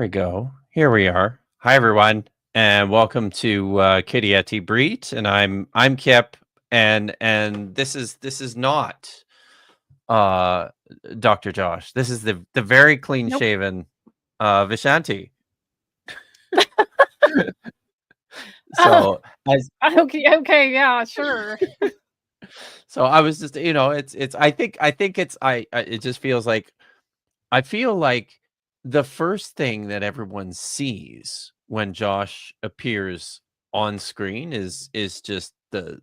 we go. Here we are. Hi everyone, and welcome to Kitty at Ibrit, and I'm Kipp, and this is not uh Dr. Josh. This is the very clean Nope. shaven Vishanti. So as Okay, yeah, sure. so I was just it's I think it's it just feels like I feel like the first thing that everyone sees when Josh appears on screen is just the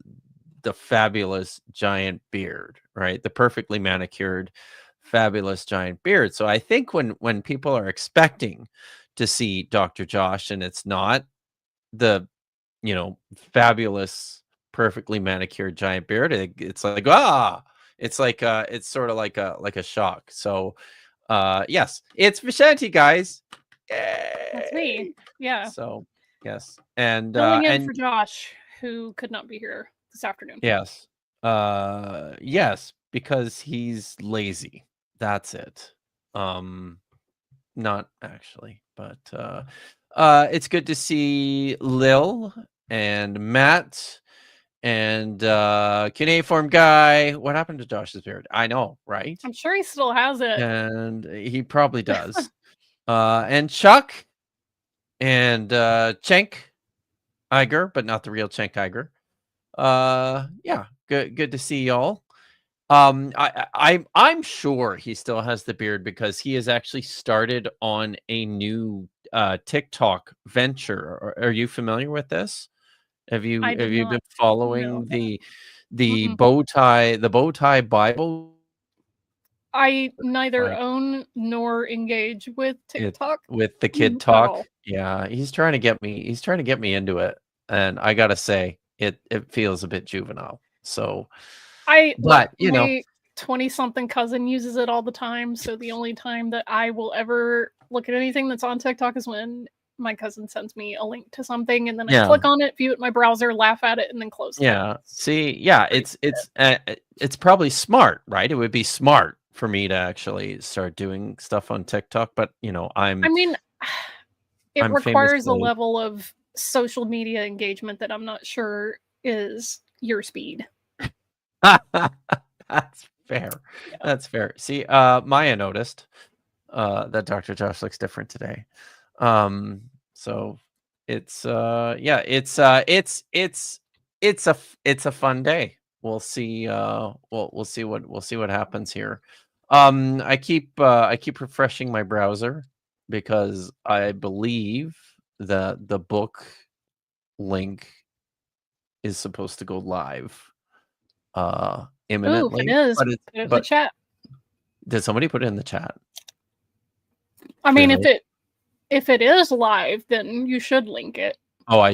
fabulous giant beard, right? The perfectly manicured, fabulous giant beard. So I think when people are expecting to see Dr. Josh and it's not the, fabulous, perfectly manicured giant beard, it's like it's sort of like a shock. So yes, it's Vishanti, guys. That's me. Yay! Yeah. So yes, and Filling in for Josh, who could not be here this afternoon. yes, yes, because he's lazy. That's it. Not actually, but it's good to see Lil and Matt and cuneiform guy. What happened to Josh's beard? I know, right? I'm sure he still has it. And he probably does. And Chuck and Cenk Iger, but not the real Cenk Iger. Yeah, good to see y'all. I'm sure he still has the beard because he has actually started on a new TikTok venture. Are you familiar with this? Have you I did been not following know. the Mm-mm. bow tie Bible? I neither Like own nor engage with it TikTok with the kid at talk? all. Yeah, he's trying to get me. He's trying to get me into it, and I gotta say, it feels a bit juvenile. So, but My 20-something cousin uses it all the time, so the only time that I will ever look at anything that's on TikTok is when my cousin sends me a link to something, and then I yeah, click on it, view it in my browser, laugh at it, and then close it. yeah. See, yeah, it's probably smart, right? It would be smart for me to actually start doing stuff on TikTok, but I mean, it I'm requires a famously level of social media engagement that I'm not sure is your speed. That's fair. Yeah. That's fair. See, Maya noticed that Dr. Josh looks different today. So it's yeah, it's a fun day. We'll see we'll see what happens here. I keep refreshing my browser because I believe that the book link is supposed to go live Ooh, if it imminently, is, but put it in the but chat. did somebody put it in the chat? I mean, Really? if it is live, then you should link it. Oh, I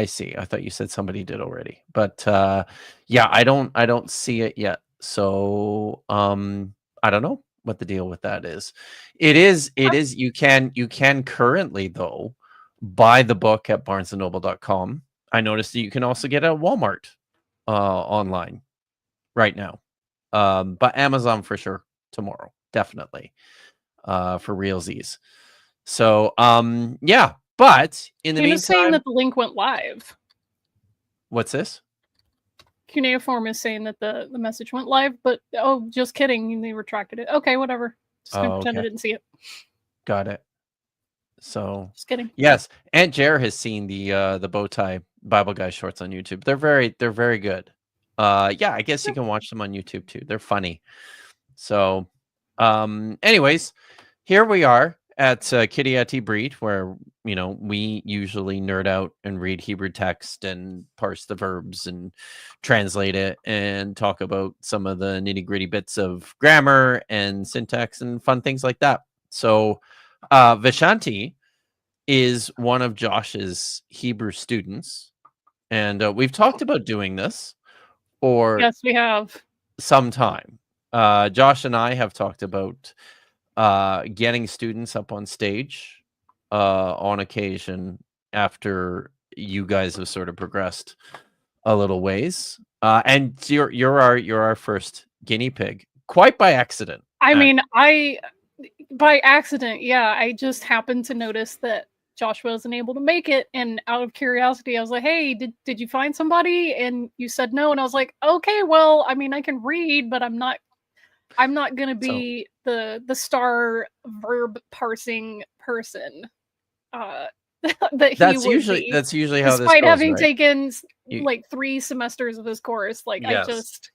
see. I thought you said somebody did already. But yeah, I don't see it yet. So I don't know what the deal with that is. It is you can currently though buy the book at barnesandnoble.com. I noticed that you can also get it at Walmart online right now. But Amazon for sure tomorrow, definitely. For realsies. So yeah, but in the Cuna's saying meantime, that the link went live. what's this? Cuneiform is saying that the message went live, but oh, just kidding, they retracted it. Okay, whatever. Just gonna pretend I didn't see it. Got it. So Just kidding. yes, Aunt Jer has seen the bow tie Bible guy shorts on YouTube. They're very good. Yeah, I guess you can watch them on YouTube too. They're funny. So anyways, here we are at Kitty at Ibrit, where we usually nerd out and read Hebrew text and parse the verbs and translate it and talk about some of the nitty gritty bits of grammar and syntax and fun things like that. So Vishanti is one of Josh's Hebrew students, and we've talked about doing this for Yes, we have. some time. Josh and I have talked about getting students up on stage on occasion after you guys have sort of progressed a little ways. And you're our first guinea pig, quite by accident. I mean, by accident. Yeah, I just happened to notice that Joshua wasn't able to make it, and out of curiosity, I was like, "Hey, did you find somebody?" And you said no, and I was like, "Okay, well, I mean, I can read, but I'm not gonna be the star verb parsing person that he That's would usually be, that's usually how this despite goes, having right? taken You, like 3 semesters of his course. Like, I yes, just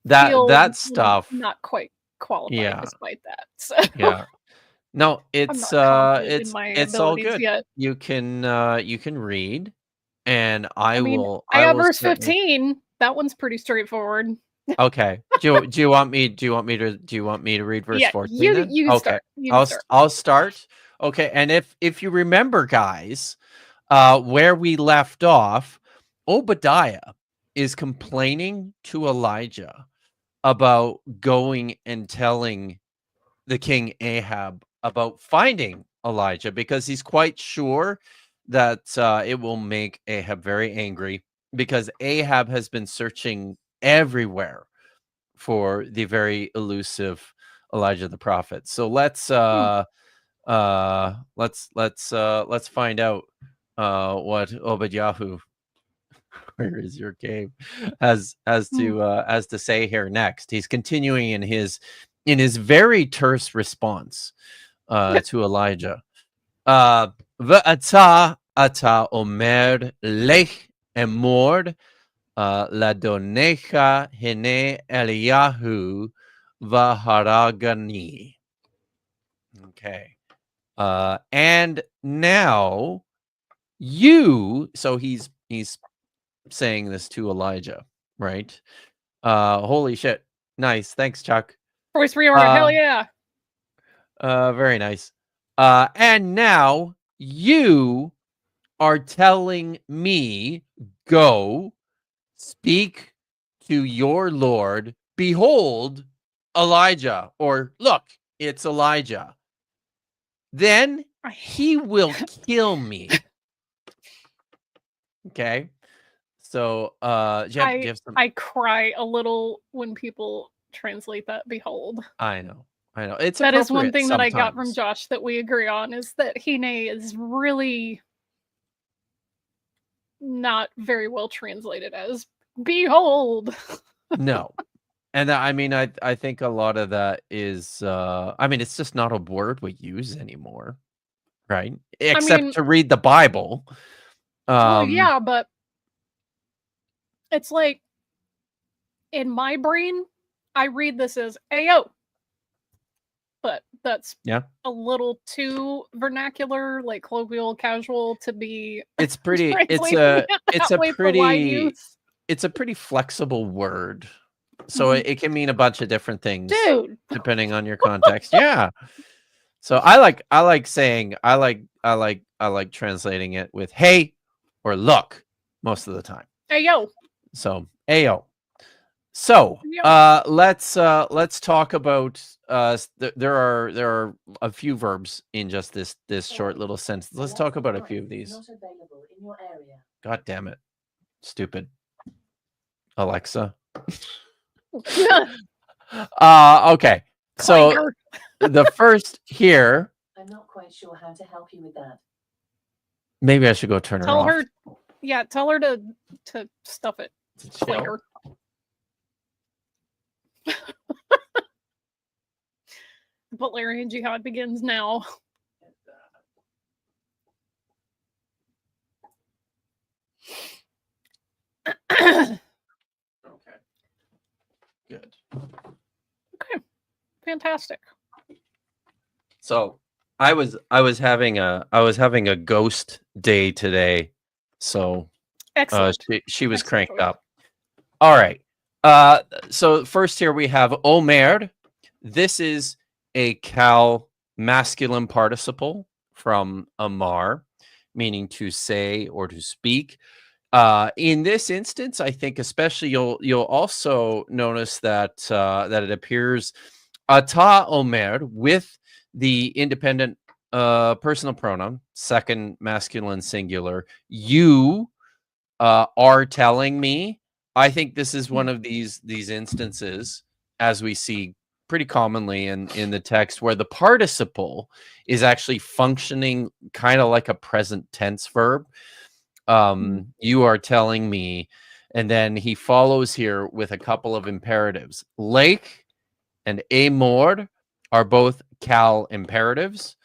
that feel stuff. not quite qualified Yeah, despite that. So yeah. No, I'm not confident in my it's all abilities good. yet. You can read, and I mean, I I got will verse certainly. 15. That one's pretty straightforward. Okay. Do you want me to read verse Yeah, 14 then? you can Okay. start. You can start. I'll start. Okay. And if you remember, guys, where we left off, Obadiah is complaining to Elijah about going and telling the king Ahab about finding Elijah, because he's quite sure that it will make Ahab very angry, because Ahab has been searching everywhere for the very elusive Elijah the prophet. So let's find out what Obadiah, where is your game, has to say here next. He's continuing in his very terse response to Elijah. V'ata ata omer lech emord ladonecha hene Eliyahu vaharagani. Okay. And now you, so he's saying this to Elijah, right? Holy shit. Nice. Thanks, Chuck. Voice reorder, hell yeah. Very nice. And now you are telling me, go speak to your Lord. Behold, Elijah, or look, it's Elijah. Then he will kill me. Okay. So, I cry a little when people translate that behold. I know. It's That is one appropriate thing that I got from sometimes. Josh that we agree on, is that Hine is really not very well translated as behold. No. And I mean, I think a lot of that is, I mean, it's just not a word we use anymore, right? I Except mean, to read the Bible. well, yeah, but it's like in my brain, I read this as Ayo. But that's Yeah. a little too vernacular, like colloquial, casual to be It's pretty it's translating a it that way for wide use. it's a pretty flexible word. So it can mean a bunch of different things, Dude. depending on your context. Yeah. So I like saying I like translating it with hey or look most of the time. Hey yo. So ayo. So Yo. let's talk about there are a few verbs in just this short little sentence. Let's talk about a few of these. Not available in your area. God damn it. Stupid. Alexa. Okay. So the first here. I'm not quite sure how to help you with that. Maybe I should go turn her off. Tell her to stuff it. Clinker. Valerian Jihad begins now. Okay. Good. Okay. Fantastic. So I was having a ghost day today. So she was cranked up. All right. So first here we have Omer. This is a Cal masculine participle from Amar, meaning to say or to speak. In this instance, I think especially you'll also notice that that it appears Ata Omer with the independent personal pronoun, second masculine singular. You are telling me. I think this is one of these instances, as we see pretty commonly in the text where the participle is actually functioning kind of like a present tense verb. You are telling me, and then he follows here with a couple of imperatives. Lake and amor are both cal imperatives.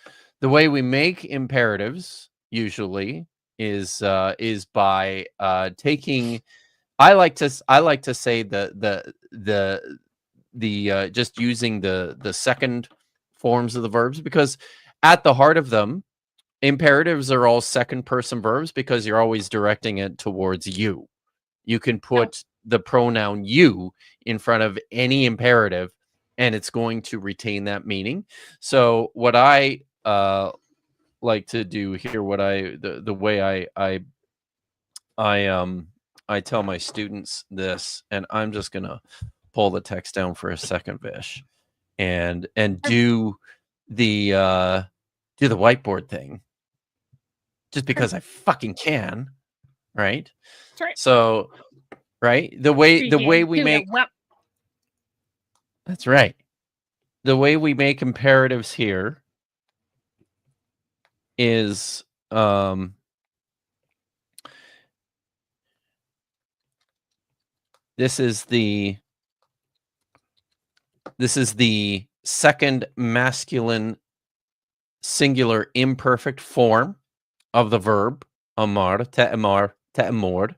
The way we make imperatives usually is by taking. I like to say the just using the second forms of the verbs, because at the heart of them, imperatives are all second person verbs because you're always directing it towards you. You can put the pronoun you in front of any imperative and it's going to retain that meaning. So what I like to do here, what the way I tell my students this, and I'm just gonna pull the text down for a second, Vish, and do the whiteboard thing, just because I fucking can, right? That's right. So, right, the way we make that's right, the way we make imperatives here is this is the second masculine singular imperfect form of the verb amar, te'amar, te'amor.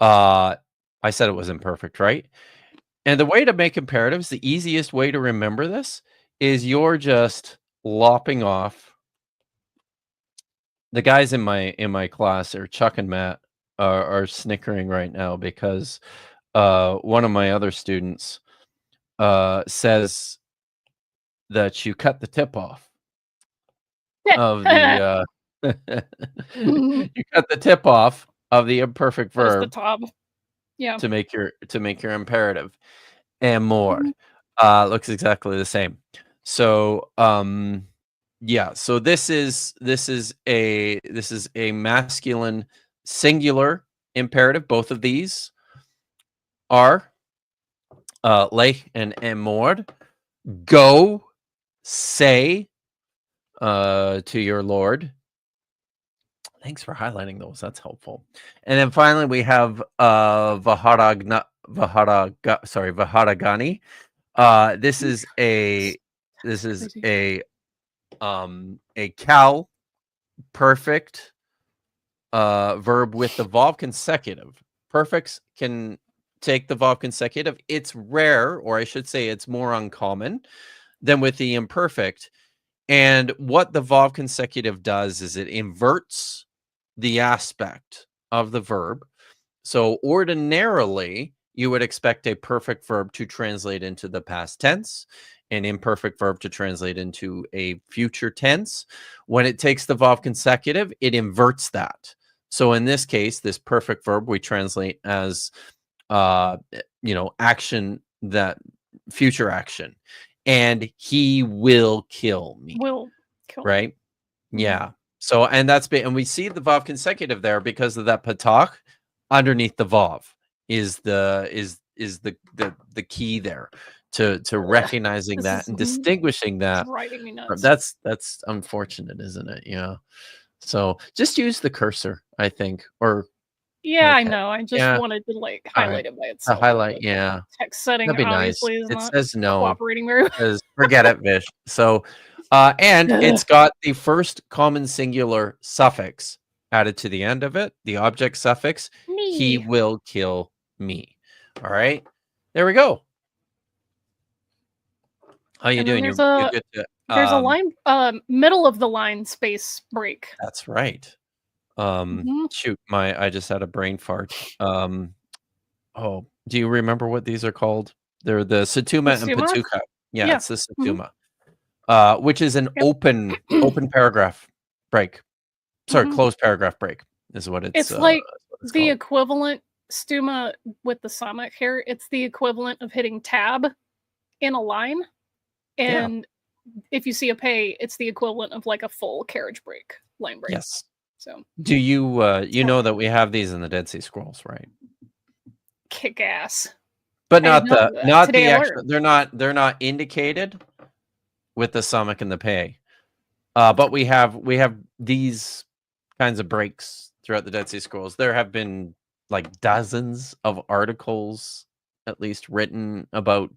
I said it was imperfect, right? And the way to make imperatives, the easiest way to remember this is you're just lopping off. The guys in my class, are Chuck and Matt, are snickering right now because one of my other students says that you cut the tip off of the you cut the tip off of the imperfect verb the top. Yeah. to make your imperative. And more looks exactly the same. So yeah, so this is a masculine singular imperative. Both of these are lech and emord. Go, say to your Lord. Thanks for highlighting those. That's helpful. And then finally we have vaharagani. This is a cal perfect verb with the Vav consecutive. Perfects can take the Vav consecutive. It's rare, or I should say it's more uncommon than with the imperfect. And what the Vav consecutive does is it inverts the aspect of the verb. So ordinarily, you would expect a perfect verb to translate into the past tense, an imperfect verb to translate into a future tense. When it takes the Vav consecutive, it inverts that. So in this case, this perfect verb we translate as, action, that future action. And he will kill me. Right? Yeah. So, and and we see the Vav consecutive there because of that patak underneath the Vav is the key there to recognizing that and distinguishing that. Driving me nuts. That's unfortunate, isn't it? Yeah. So just use the cursor, I think, or yeah, I know. I just wanted to highlight it by itself. Highlight, yeah. Text setting That'd be obviously nice. is It not says no. cooperating very well. Says forget it, Vish. So, and it's got the first common singular suffix added to the end of it, the object suffix. Me. He will kill me. All right, there we go. How you doing? There's You're good to, there's a line, middle of the line space break. That's right. Shoot, I just had a brain fart. Oh, do you remember what these are called? They're the Satuma and Patuka. Yeah, it's the Satuma, which is an open paragraph break. Sorry, closed paragraph break is what it's. It's like the equivalent stuma with the samach here. It's the equivalent of hitting tab in a line, and if you see a pay, it's the equivalent of like a full carriage break, line break. Yes. So, do you you know that we have these in the Dead Sea Scrolls, right? Kick ass. But I not did not the know that. not Today the I actual. learned. They're not indicated with the summit and the pay. But we have these kinds of breaks throughout the Dead Sea Scrolls. There have been like dozens of articles, at least, written about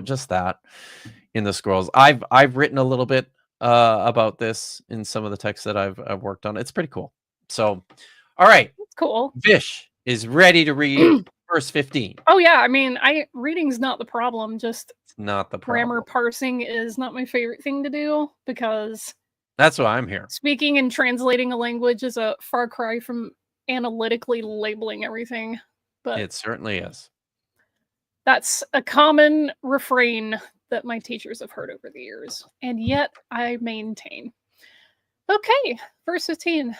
just that in the scrolls. I've written a little bit about this in some of the texts that I've worked on. It's pretty cool. So, all right, That's cool. Vish is ready to read verse 15. Oh yeah, I mean, reading's not the problem. Just It's not the grammar problem. parsing is not my favorite thing to do because That's why I'm here. speaking and translating a language is a far cry from analytically labeling everything. But It certainly is. that's a common refrain that my teachers have heard over the years, and yet I maintain. Okay, verse 15.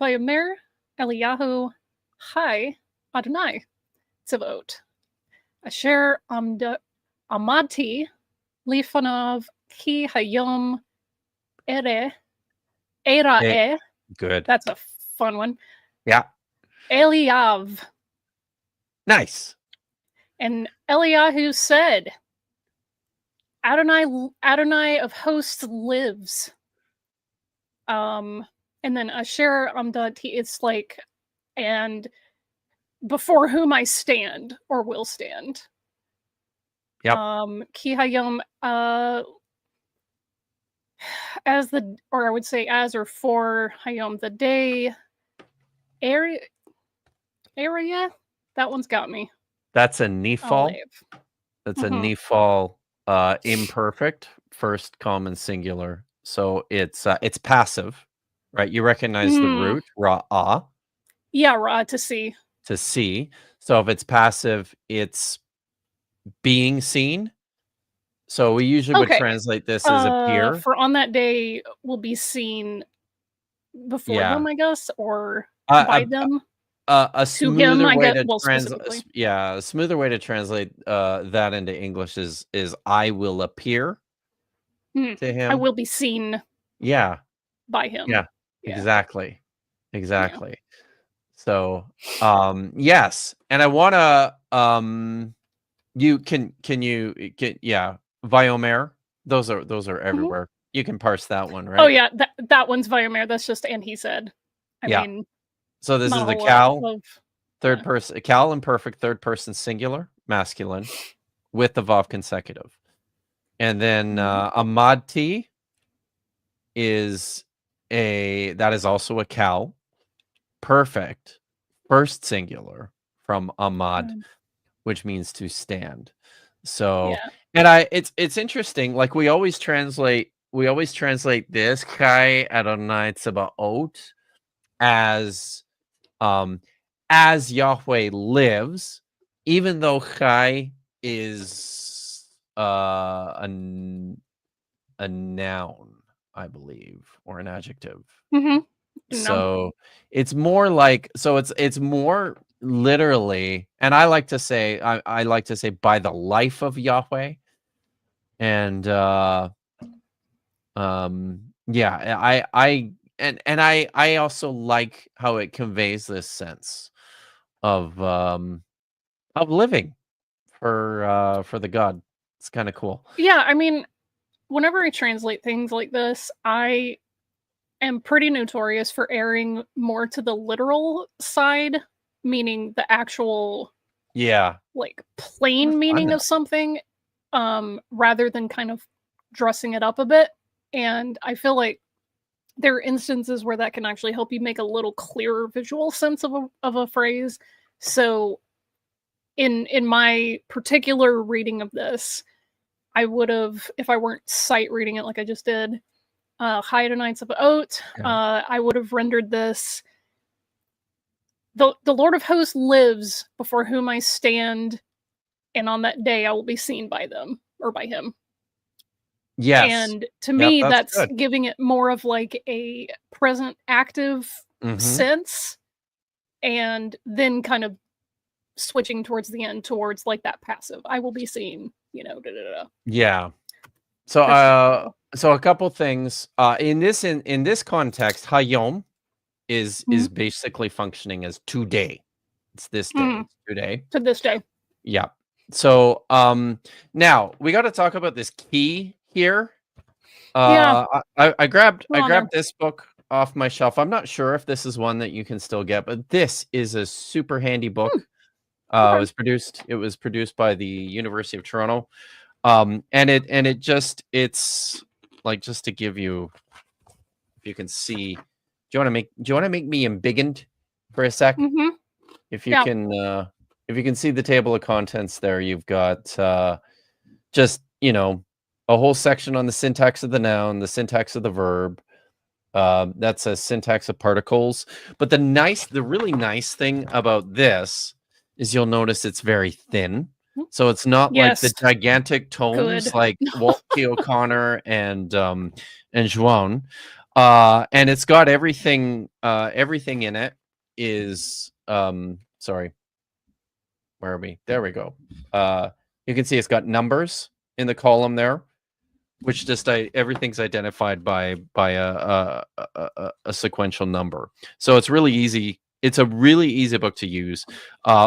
Vayomer Eliyahu Chai Adonai Tzavot Asher Amati Lifanav Ki Hayom Ere Era. Good. That's a fun one. Yeah. Eliav. Nice. And Eliyahu said, Adonai of hosts lives. And then Asher Amdati, it's like, and before whom I stand or will stand. Yep. Ki Hayom, as the, or I would say as or for Hayom, the day, area, that one's got me. That's a I'll Nephal. leave. That's a Nephal imperfect, first common singular. So it's passive, right? You recognize the root, ra'ah, Yeah, ra, to see. to see. So if it's passive, it's being seen. So we usually would translate this as appear. For on that day will be seen before them, I guess, or by them. A smoother him, way to specifically. a smoother way to translate that into English is I will appear to him. I will be seen. Yeah. By him. Yeah. Exactly. So yes, and I want to Viomer. Those are everywhere. You can parse that one, right? Oh yeah, that one's Viomer. That's just and he said. I mean, so this is the Cal third person, Cal imperfect third person singular masculine with the Vav consecutive, and then Amadti is that is also a Cal perfect first singular from Ahmad, which means to stand. So and it's interesting, like we always translate this Chai Adonai Tzebaot as Yahweh lives, even though Chai is a noun, I believe, or an adjective. So it's more like, it's more literally, and I like to say by the life of Yahweh. And I also like how it conveys this sense of living for the God. It's kind of cool. Yeah, I mean, whenever I translate things like this, I am pretty notorious for erring more to the literal side, meaning the actual like plain meaning of something, rather than kind of dressing it up a bit. And I feel like there are instances where that can actually help you make a little clearer visual sense of a phrase. So in my particular reading of this, I would have, if I weren't sight reading it like I just did, Chai Adonai Tzavaot, I would have rendered this, the Lord of Hosts lives, before whom I stand, and on that day I will be seen by them, or by him. Yes. And to me, that's good. giving it more of like a present active sense, and then kind of switching towards the end towards like that passive. I will be seen, Yeah. So so a couple things. In this context, Hayom is basically functioning as today. It's this day. It's today. To this day. Yeah. So now we got to talk about this key here. Yeah. I grabbed Go on there. this book off my shelf. I'm not sure if this is one that you can still get, but this is a super handy book. Okay. It was produced by the University of Toronto. And it's like, just to give you, if you can see, do you want to make me embiggened for a sec? Mm-hmm. If you Yeah. can see the table of contents there, you've got just, a whole section on the syntax of the noun, the syntax of the verb. That's a syntax of particles. But the really nice thing about this is you'll notice it's very thin. So it's not like the Yes. gigantic tomes Good. like Walt K. O'Connor and Joan. And it's got everything in it is sorry. Where are we? There we go. You can see it's got numbers in the column there, which just everything's identified by a sequential number. So it's really easy. It's a really easy book to use.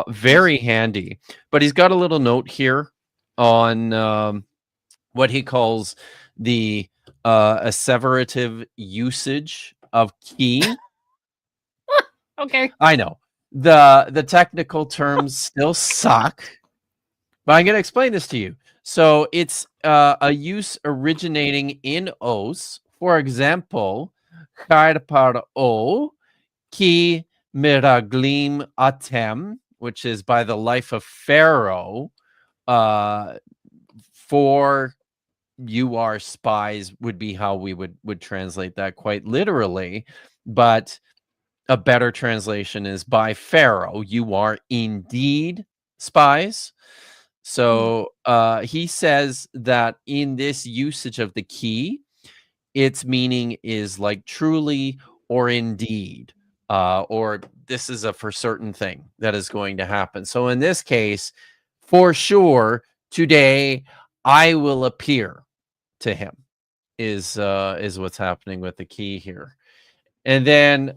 Very handy. But he's got a little note here on what he calls the asseverative usage of key. Okay. I know. The technical terms still suck, but I'm going to explain this to you. So it's a use originating in os. For example, Charpar o ki miraglim atem, which is by the life of Pharaoh. For you are spies would be how we would translate that quite literally, but a better translation is by Pharaoh, you are indeed spies. So he says that in this usage of the key, its meaning is like truly or indeed, or this is a for certain thing that is going to happen. So in this case, for sure, today I will appear to him is what's happening with the key here. And then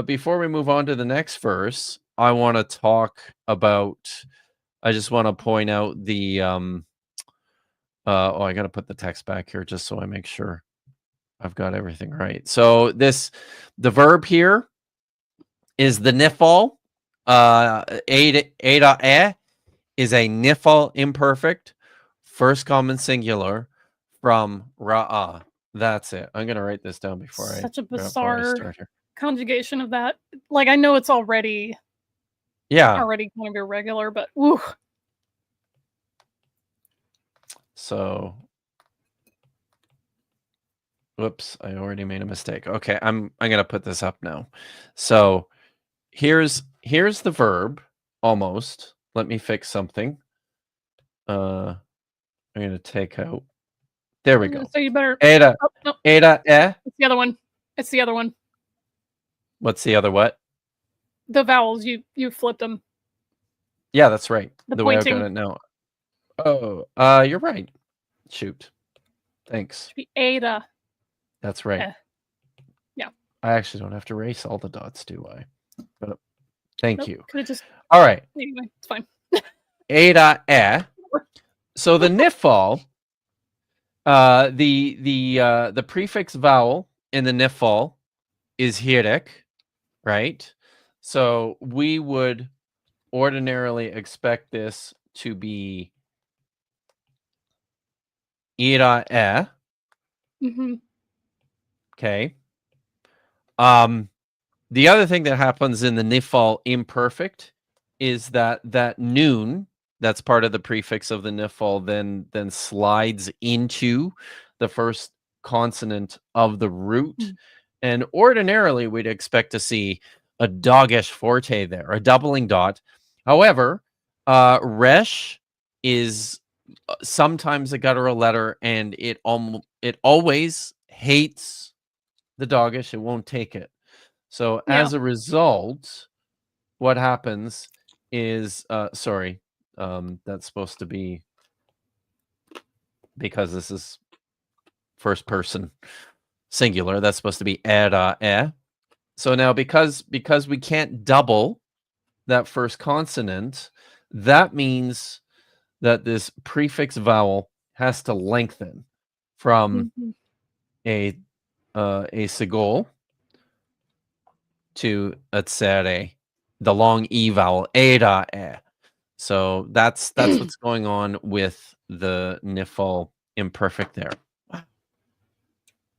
before we move on to the next verse, I want to talk about, I just want to point out the, I got to put the text back here just so I make sure I've got everything right. So the verb here is the nifal. Ada is a nifal imperfect, first common singular from ra'ah. That's it. I'm going to write this down before Such a before I bizarre start here. conjugation of that. Like, I know it's already kind of irregular, but ooh. So, whoops, I already made a mistake. Okay, I'm gonna put this up now. So here's the verb almost. Let me fix something. I'm gonna take out. There we go. So you better. Ada. Oh, no. Ada. It's the other one. It's the other one. What's the other what? The vowels. You flipped them. Yeah, that's right. The way I've pointing. got it now. Oh, you're right. Shoot. Thanks. Should be Ada. That's right. Yeah. I actually don't have to erase all the dots, do I? But thank you. Could have just. All right. Anyway, it's fine. Ada. So the nifal, the prefix vowel in the nifal is hirik, right? So we would ordinarily expect this to be ira. Mm-hmm. Okay. The other thing that happens in the nifal imperfect is that noon, that's part of the prefix of the nifal, then slides into the first consonant of the root. Mm. And ordinarily we'd expect to see a doggish forte there, a doubling dot. However, resh is sometimes a guttural letter, and it always hates the doggish. It won't take it. So as a result, what happens is, that's supposed to be, because this is first person singular, that's supposed to be era. So now because we can't double that first consonant, that means that this prefix vowel has to lengthen from Mhm. a sigol to a tsere, the long e vowel, era e. So that's what's going on with the nifal imperfect there. Wow.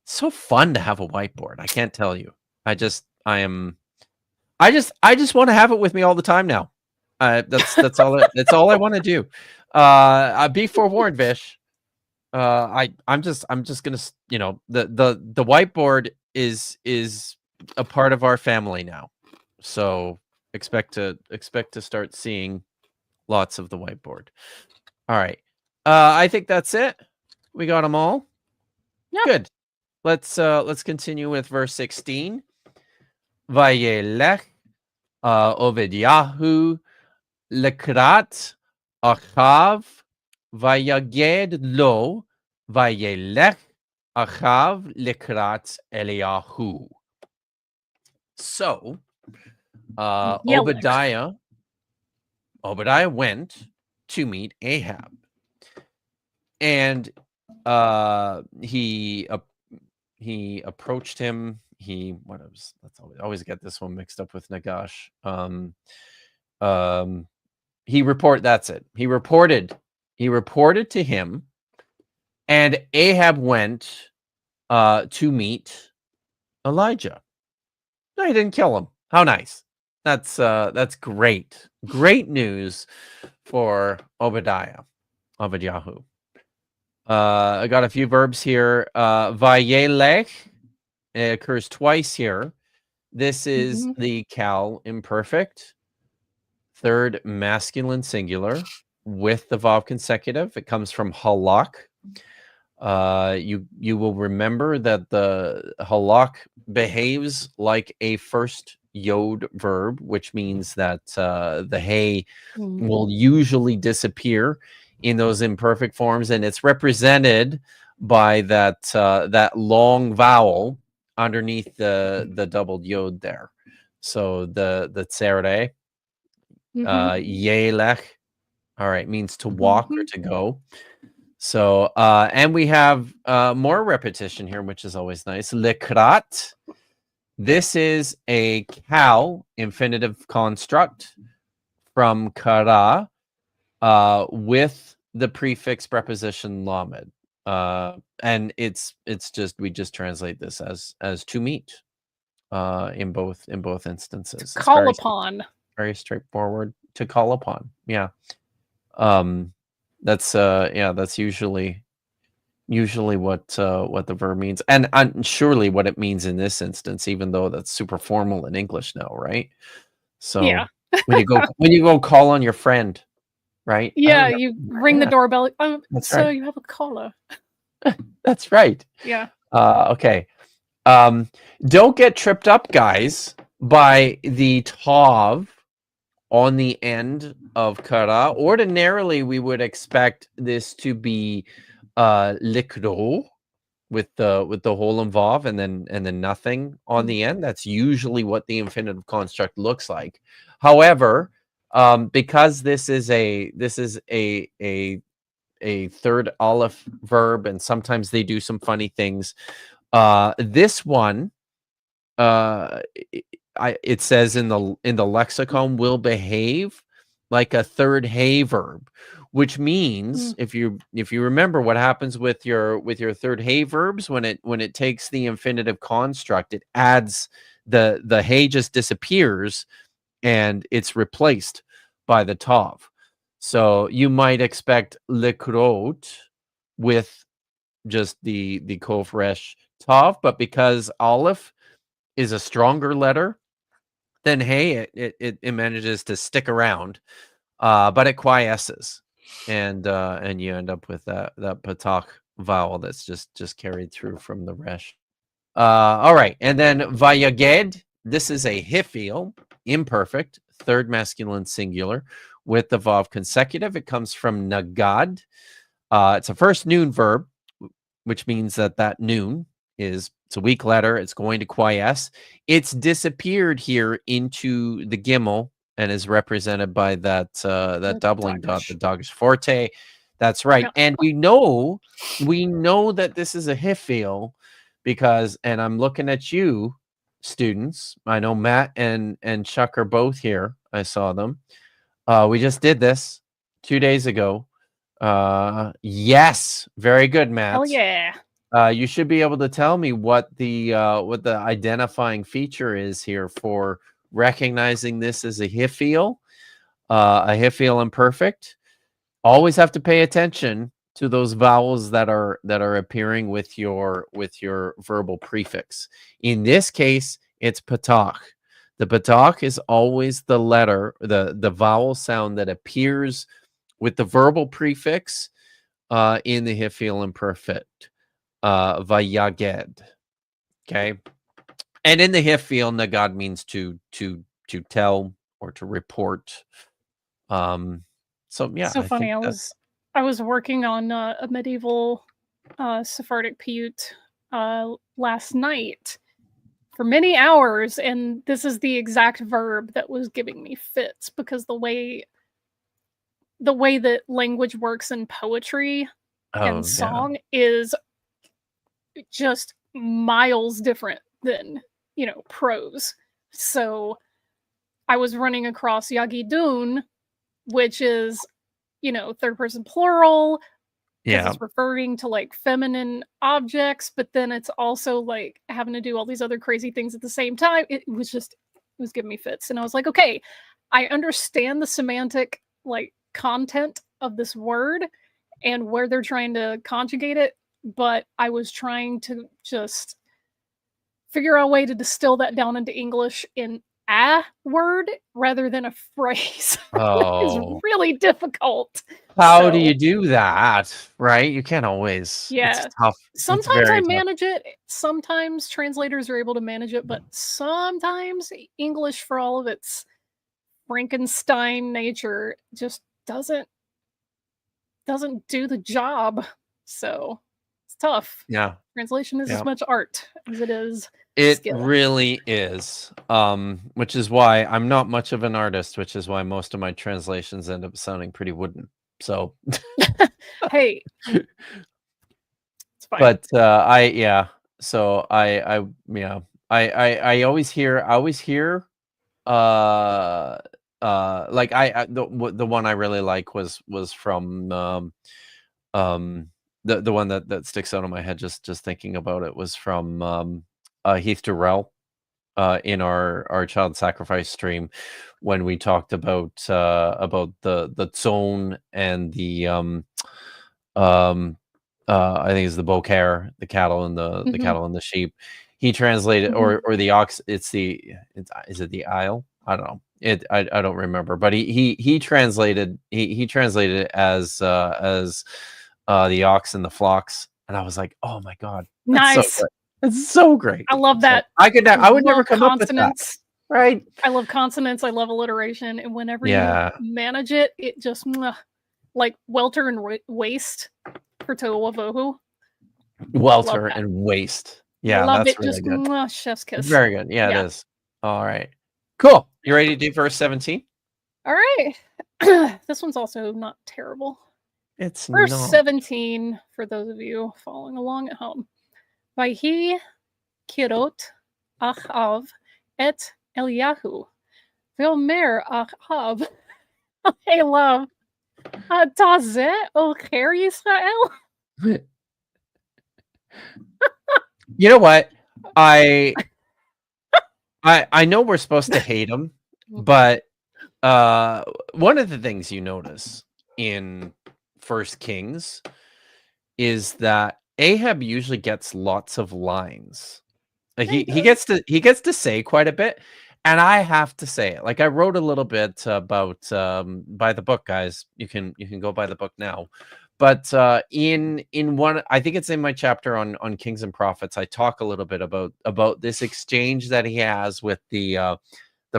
So fun to have a whiteboard. I can't tell you. I just want to have it with me all the time now. That's all I want to do. Be forewarned, Vish. I'm just gonna, the whiteboard is a part of our family now. So expect to start seeing lots of the whiteboard. All right. I think that's it. We got them all. Yeah. Good. Let's continue with verse 16. Vayelech Obadiahu lekrat Achav vayaged lo vayelech Achav lekrat Eliyahu. So Yelech. Obadiah went to meet Ahab, and he approached him. He always get this one mixed up with Nagash. He reported to him, and Ahab went to meet Elijah. No, he didn't kill him. How nice. That's great. Great news for Obadiahu. I got a few verbs here. Vayelech, it occurs twice here. This is the cal imperfect, third masculine singular with the vav consecutive. It comes from halak. You will remember that the halak behaves like a first yod verb, which means that the hay will usually disappear in those imperfect forms, and it's represented by that long vowel underneath the doubled yod there. So the tsere, yelech, all right, means to walk or to go. So and we have more repetition here, which is always nice. Lekrat. This is a cal infinitive construct from kara with the prefix preposition lamed. And it's just, we just translate this as to meet in both instances. Call upon. Very straightforward. To call upon. Yeah. That's usually what the verb means, and surely what it means in this instance, even though that's super formal in English now, right? So Yeah. when you go call on your friend, right? Yeah, you ring the doorbell. Oh, that's so right. you have a caller. That's right. Yeah. Okay. Don't get tripped up, guys, by the tav on the end of kara. Ordinarily, we would expect this to be likro with the whole involved and then nothing on the end. That's usually what the infinitive construct looks like. However, because this is a third aleph verb, and sometimes they do some funny things. This one, it says in the lexicon, will behave like a third hay verb, which means if you remember what happens with your third hay verbs, when it takes the infinitive construct, it adds the hay just disappears and it's replaced by the tav. So you might expect likrot with just the kofresh tav, but because aleph is a stronger letter than hey, it manages to stick around, but it quiesces, and you end up with that patach vowel that's just carried through from the resh. All right, and then vayaged. This is a hifil imperfect, third masculine singular with the vav consecutive. It comes from nagad. It's a first noon verb, which means that noon it's a weak letter. It's going to quiesce. It's disappeared here into the gimel and is represented by that The doubling dot, dagesh. the dagesh forte. That's right. Yeah. And we know that this is a hifil because, and I'm looking at you, students. I know Matt and Chuck are both here. I saw them. We just did this 2 days ago. Yes, very good, Matt. Hell yeah. You should be able to tell me what the identifying feature is here for recognizing this as a hifil imperfect. Always have to pay attention to those vowels that are appearing with your verbal prefix. In this case, it's patach. The patach is always the letter, the vowel sound that appears with the verbal prefix in the hifil imperfect. Vayaged. Okay. And in the hifil, nagad means to tell or to report. So yeah, So I funny. think I was working on a medieval Sephardic piyut last night for many hours, and this is the exact verb that was giving me fits because the way that language works in poetry and song is just miles different than prose. So I was running across Yagidun, which is third person plural, because it's referring to like feminine objects, but then it's also like having to do all these other crazy things at the same time. It was giving me fits, and I was like, okay, I understand the semantic like content of this word and where they're trying to conjugate it, but I was trying to just figure out a way to distill that down into English in a word rather than a phrase. It's really difficult. How do you do that? Right? You can't always. Yeah. It's tough. Sometimes I manage it. Sometimes translators are able to manage it, but sometimes English, for all of its Frankenstein nature, just doesn't do the job. So it's tough. Yeah. Translation is as much art as it is skill. Really is. Which is why I'm not much of an artist, which is why most of my translations end up sounding pretty wooden. So hey. It's fine. But I always hear like the one I really like was from the one that sticks out in my head just thinking about it was from Heath Durrell in our child sacrifice stream when we talked about the zone and the I think it's the bokeh, the cattle and the cattle and the sheep. He translated or the ox. Is it the isle? I don't know. I don't remember, but he translated it as the ox and the flocks, and I was like, oh my god, nice. It's so great. I love that. So I would never come up with that. Right. I love consonants. I love alliteration, and whenever you manage it, it just like welter and waste for Tohuwavohu. Welter and waste. Yeah, love that's it. really Just good. Chef's kiss. Very good. Yeah, it is. All right. Cool. You ready to do verse 17? All right. This one's also not terrible. It's verse not. 17 for those of you following along at home. Vayhi kirot Achav et Eliyahu. V'omer Achav. Hey, love. Tazeh ocher Yisrael. You know what? I know we're supposed to hate him, but one of the things you notice in First Kings is that Ahab usually gets lots of lines. Like he gets to say quite a bit, and I have to say it. Like I wrote a little bit about by the book, guys. You can go by the book now. But in one, I think it's in my chapter on Kings and Prophets, I talk a little bit about this exchange that he has with the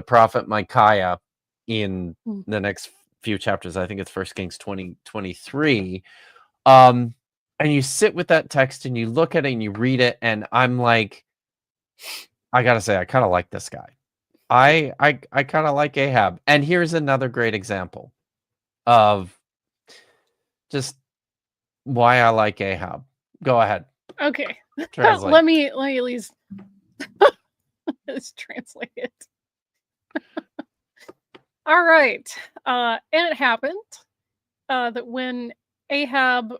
prophet Micaiah in the next few chapters. I think it's 1 Kings 20:23. And you sit with that text and you look at it and you read it, and I'm like, I gotta say, I kind of like this guy. I kind of like Ahab. And here's another great example of just why I like Ahab. Go ahead. Okay. Translate. let me at least let's translate it. All right. And it happened that when Ahab,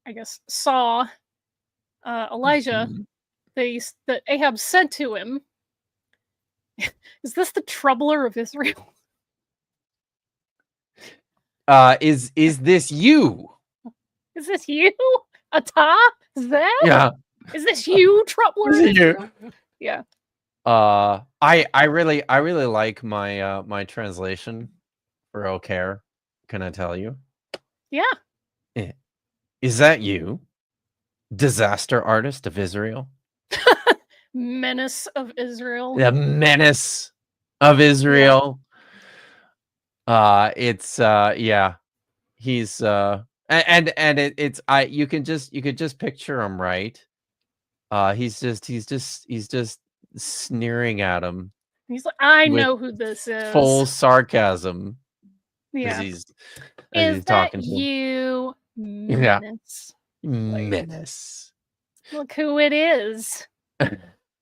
I guess, saw Elijah, Mhm. that Ahab said to him, "Is this the troubler of Israel?" Is this you? Is this you? Ata? Zeb? Yeah. Is this you, troubler? Is it you? Yeah. I really like my my translation for O'Care. Can I tell you? Yeah. Is that you? Disaster artist of Israel? Menace of Israel. The menace of Israel. It's yeah. He's and it's you could just picture him, right? He's just sneering at him He's like, I with know who this full is. as Yeah. he's Is that talking to him. you, Yeah. menace? Menace. Look who it is.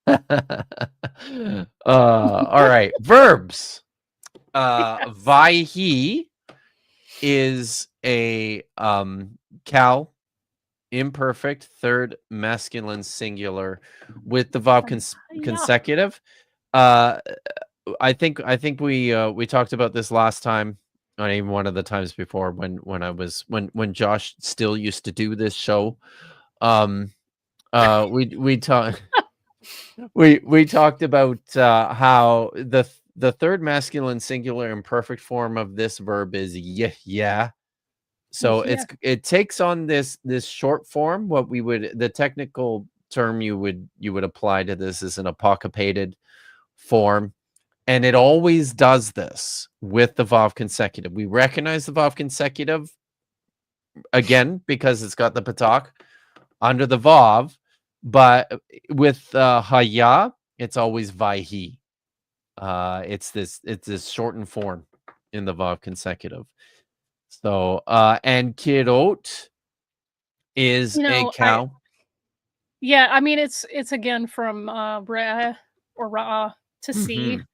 All right. Verbs. Yes. Vaihi is a cal imperfect third masculine singular with the verb Yeah. consecutive. I think we talked about this last time, or even one of the times before when Josh still used to do this show. We talked we talked about how the third masculine singular imperfect form of this verb is yeah. So Yeah. it takes on this short form. What we would the technical term you would apply to this is an apocryphated form, and it always does this with the vav consecutive. We recognize the vav consecutive again because it's got the patak under the vav, but with haya, it's always vaihi. It's this shortened form in the vav consecutive. So and kirot is a cow. Yeah, I mean it's again from ra or ra to see. Mhm.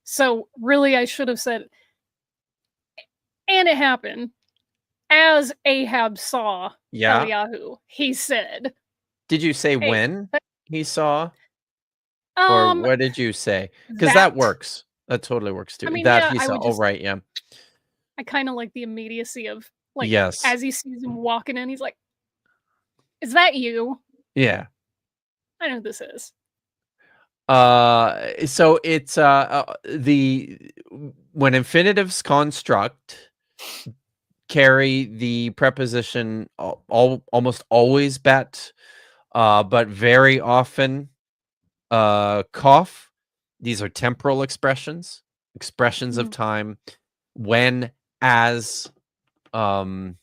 So really I should have said, and it happened as Ahab saw Yeah. Eliyahu. He said, Did you say Hey, when he saw, or what did you say? Because that works. That totally works too. I mean, That yeah, he I saw. would Oh, just right. Yeah. I kind of like the immediacy of like Yes. as he sees him walking in, he's like, "Is that you? Yeah. I know who this is." So it's the when infinitives construct carry the preposition almost always bet, but very often cough. These are temporal expressions of time when as are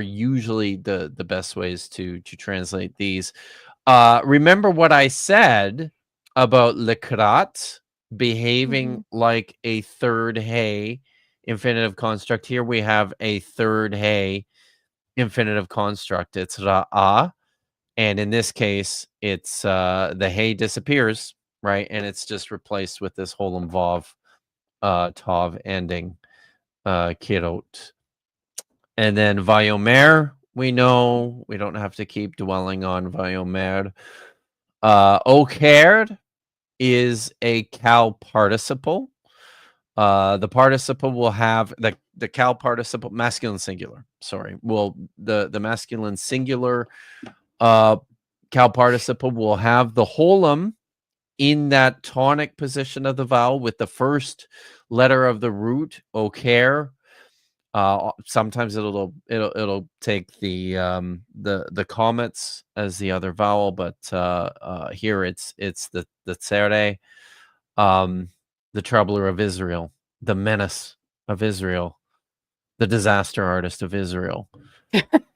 usually the best ways to translate these. Remember what I said about lekrat behaving like a third hey infinitive construct. Here we have a third hey infinitive construct. It's ra'ah, and in this case it's the hey disappears, right, and it's just replaced with this whole vav tav ending kirot. And then Vayomer, we know we don't have to keep dwelling on Vayomer. Oker is a cal participle. The participle will have the cal participle masculine singular. Sorry, will the masculine singular cal participle will have the holum in that tonic position of the vowel with the first letter of the root oker. Sometimes it'll take the comets as the other vowel, but here it's the tsere, the troubler of Israel, the menace of Israel, the disaster artist of Israel.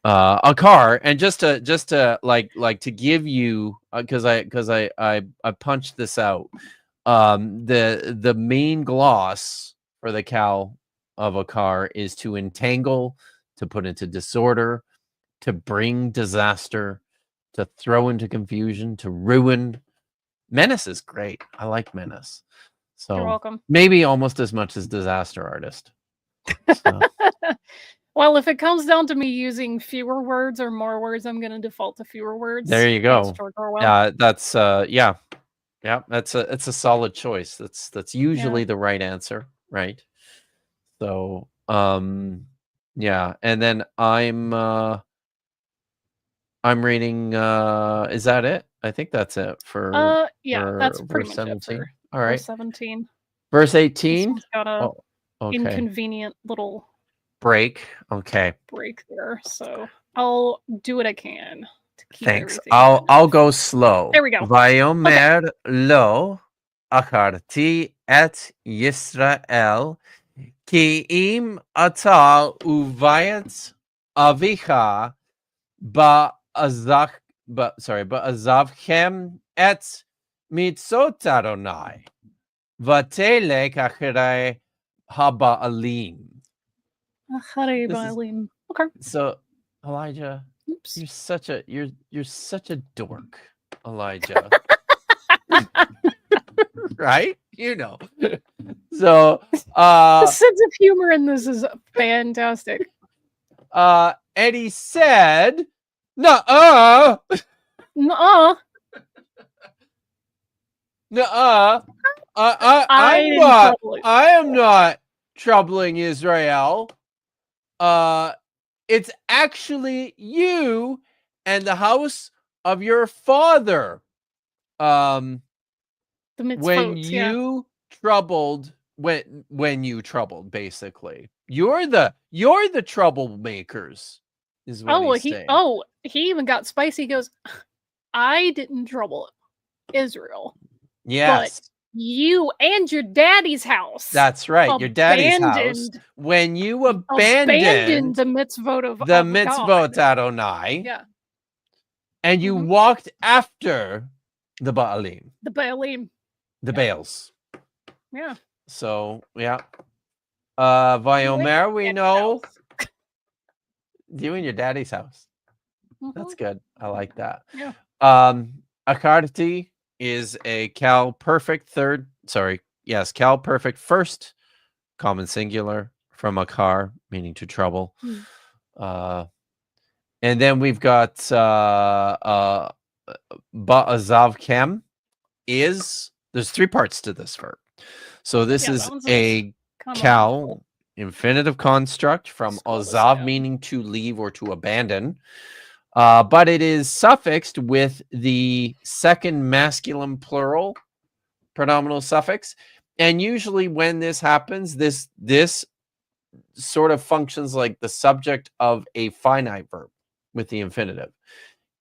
A car, and just to like to give you because I punched this out. the main gloss for the cow of a car is to entangle, to put into disorder, to bring disaster, to throw into confusion, to ruin. Menace is great. I like menace. You're So welcome. maybe almost as much as disaster artist. So, Well, if it comes down to me using fewer words or more words, I'm going to default to fewer words. there you Thanks, go. George Orwell. That's yeah. That's a solid choice. That's usually the right answer, right? So yeah, and then I'm reading is that it? I think that's it for Yeah, that's verse pretty much 17. it All for right. 17. Verse This 18. one's got a Oh, okay. inconvenient little Break. Okay. break there, so I'll do what I can to keep Thanks. everything I'll go slow. There we go. Vayomer lo acharti et Yisrael ki im ata uvayat avicha ba'azavchem et mitzot Adonai vatelek acharei haba'alim. Hare This is- Baalim. Okay. So Elijah, Oops. you're such a dork, Elijah. Right? You know. So The sense of humor in this is fantastic. and he said, nuh-uh, Nuh-uh. nuh-uh. I'm didn't not trouble it. I am not troubling Israel. It's actually you and the house of your father. The When mitzvot, yeah. you troubled, when you troubled, basically, you're the troublemakers, is what he's saying. He even got spicy. He goes, I didn't trouble Israel. Yes, But you and your daddy's house. that's right. Your daddy's house. abandoned- When you abandoned the mitzvot of the God. mitzvot Adonai, Yeah. and you Mhm. walked after the Baalim, The Baalim. the Baals. Yeah. So yeah. Vayomer, we Daddy's know house. you and your daddy's house. That's Mhm. good. I like that. Yeah. Akarti is a Cal perfect Cal perfect first common singular from akar, meaning to trouble. And then we've got ba'azav kem is, there's three parts to this verb. So this is a Cal infinitive construct from azav, meaning to leave or to abandon. But it is suffixed with the second masculine plural pronominal suffix. And usually when this happens, this sort of functions like the subject of a finite verb with the infinitive.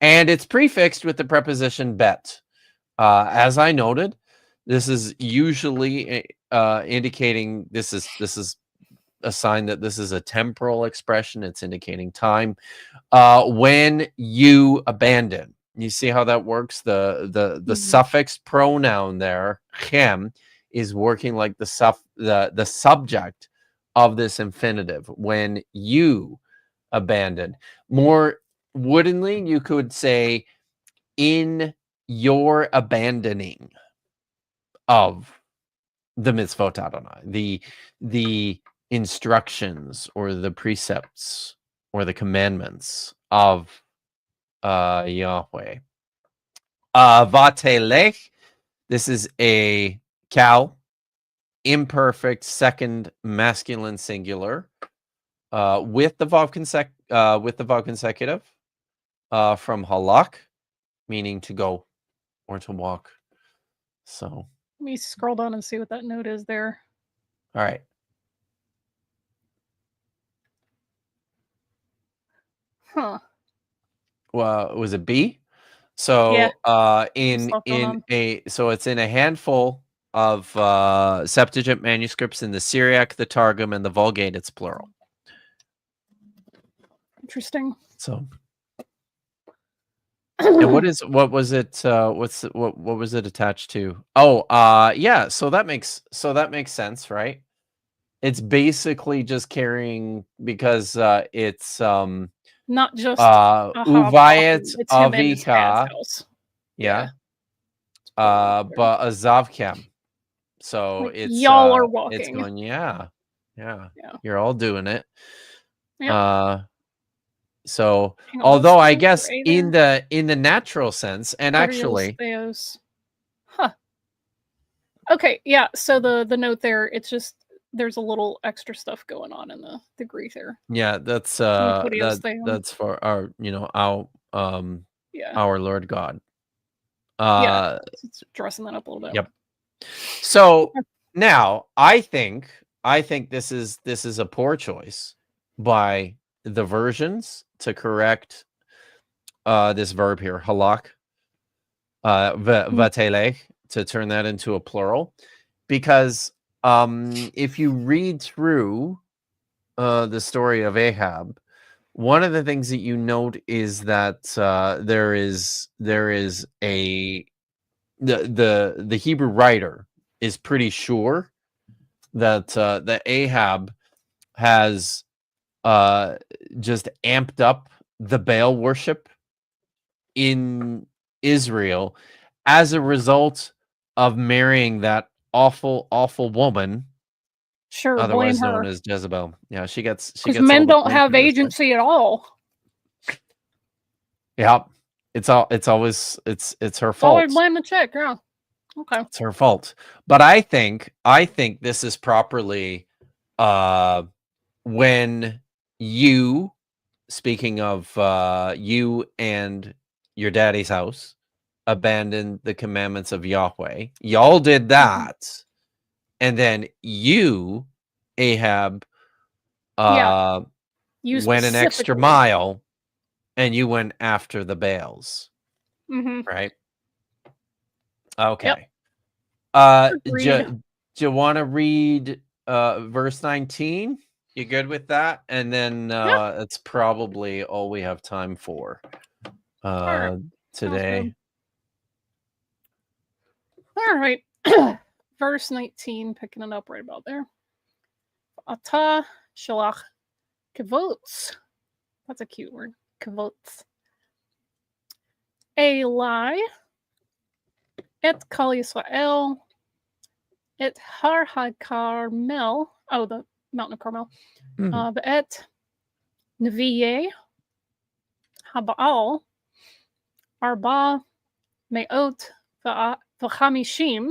And it's prefixed with the preposition bet. As I noted, this is usually indicating this is a sign that this is a temporal expression. It's indicating time. When you abandon, you see how that works. The suffix pronoun there, chem, is working like the subject of this infinitive. When you abandon, more woodenly, you could say in your abandoning of the mitzvot Adonai, the instructions or the precepts or the commandments of Yahweh. Vatelech, this is a cow, imperfect second masculine singular, with the vav consecutive, from halak, meaning to go or to walk. So let me scroll down and see what that note is there. All right. Huh. Well, was it B? So Yeah. so it's in a handful of Septuagint manuscripts. In the Syriac, the Targum, and the Vulgate, it's plural. Interesting. So And what was it? What was it attached to? Oh, yeah. So that makes sense, right? It's basically just carrying because it's not just Ahab talking, Uvayet it's him in his dad's Avika, house. yeah. Plural there. But Azavkem. So Like, it's y'all are it's walking. going, yeah. Yeah. You're all doing it. Yep. So Hang on, although I what's guess A in there? the natural sense, and actually, Theos. Huh. Okay, yeah. So the note there, it's just there's a little extra stuff going on in the Greek there. yeah, that's Liquidius Theon. that's for our Yeah. our Lord God. Yeah. It's dressing that up a little bit. Yep. So now I think this is a poor choice by the versions to correct this verb here, halak, vatelech, to turn that into a plural, because if you read through the story of Ahab, one of the things that you note is that there is a the Hebrew writer is pretty sure that that Ahab has just amped up the Baal worship in Israel as a result of marrying that awful woman, Sure, blame otherwise her. known as Jezebel. Yeah, she gets Because all men the don't blame have for this, right? agency at all. Yeah, it's always it's her fault. Always blame the chick. Yeah. Okay. It's her fault. But I think this is properly when you, speaking of you and your daddy's house, abandoned the commandments of Yahweh. Y'all did that. And then you, Ahab, You went an extra specifically. mile and you went after the Baals. Right? Okay. Do you want to read verse 19? You good with that? And then it's probably all we have time for today. All right. Verse 19, picking it up right about there. Ata shalach kavots. That's a cute word. Kavots. Eli et kol Yisrael et har ha-Carmel. Oh, the mountain of Carmel. Et Neviye Habaal Arba Meot V'chamishim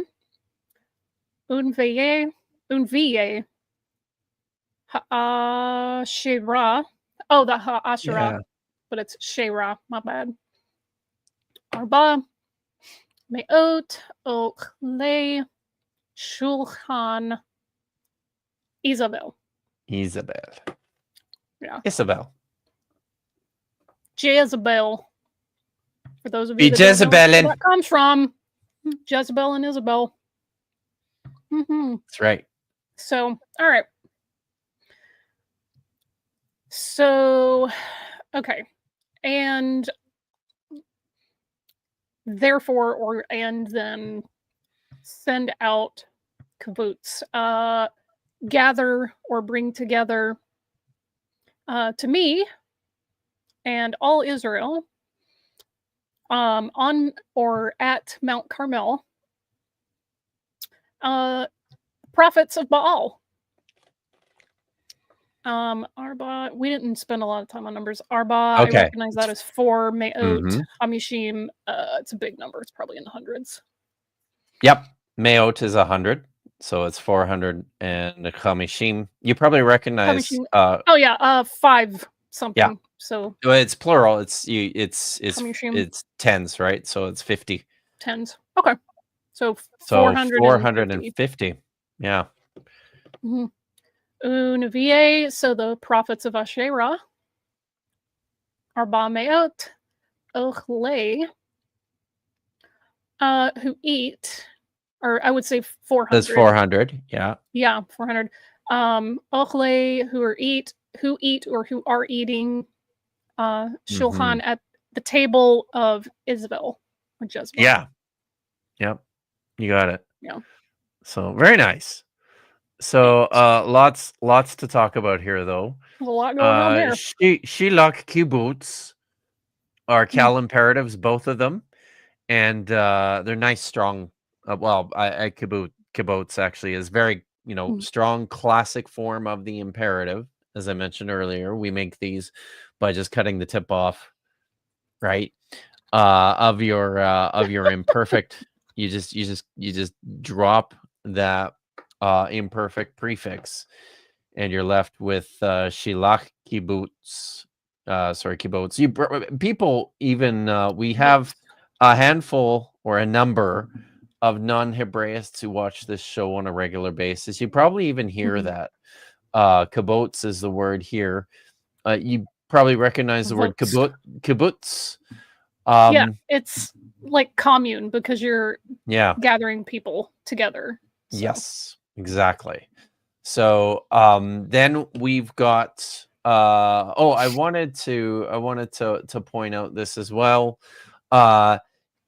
Unviye Ha'ashera. Oh, the Ha'ashera, but it's Shera. My bad. Arba Meot Ochle Shulchan Isabel. Yeah. Isabel. Jezebel. For those of you that don't know where that comes from, Jezebel and Isabel. That's right. So, all right. So, okay. And therefore, and then send out kibbutz, gather or bring together to me and all Israel on or at Mount Carmel, prophets of Baal. Arba, we didn't spend a lot of time on numbers. Arba, okay. I recognize that as 4. Me'ot, Hamishim, it's a big number. It's probably in the hundreds. Yep. Me'ot is 100. So it's 400 and Hamishim. You probably recognize. Hamishim. 5 something. Yeah. So it's plural. It's tens, right? So it's 50. Tens. Okay. So 450. Yeah. Uneviye, so the prophets of Asherah, Arba Me'ot, Ochle, who eat, or I would say 400. That's 400, yeah. Yeah, 400. Ochle, who eat or who are eating, Shulchan the table of Isabel or Jezebel. Yeah. Yep. You got it. Yeah. So very nice. So lots to talk about here though. There's a lot going on there. Shilach kibbutz are Cal imperatives, both of them, and they're nice, strong. Kibbutz actually is very strong, classic form of the imperative. As I mentioned earlier, we make these by just cutting the tip off, right? Of your imperfect. You just drop that imperfect prefix, and you're left with shilach kibbutz. Kibbutz. People even we have a handful or a number of non-Hebraists who watch this show on a regular basis. You probably even hear that kibbutz is the word here. You probably recognize the word kibbutz. Yeah, it's like commune because you're gathering people together. So. Yes, exactly. So then we've got I wanted to point out this as well.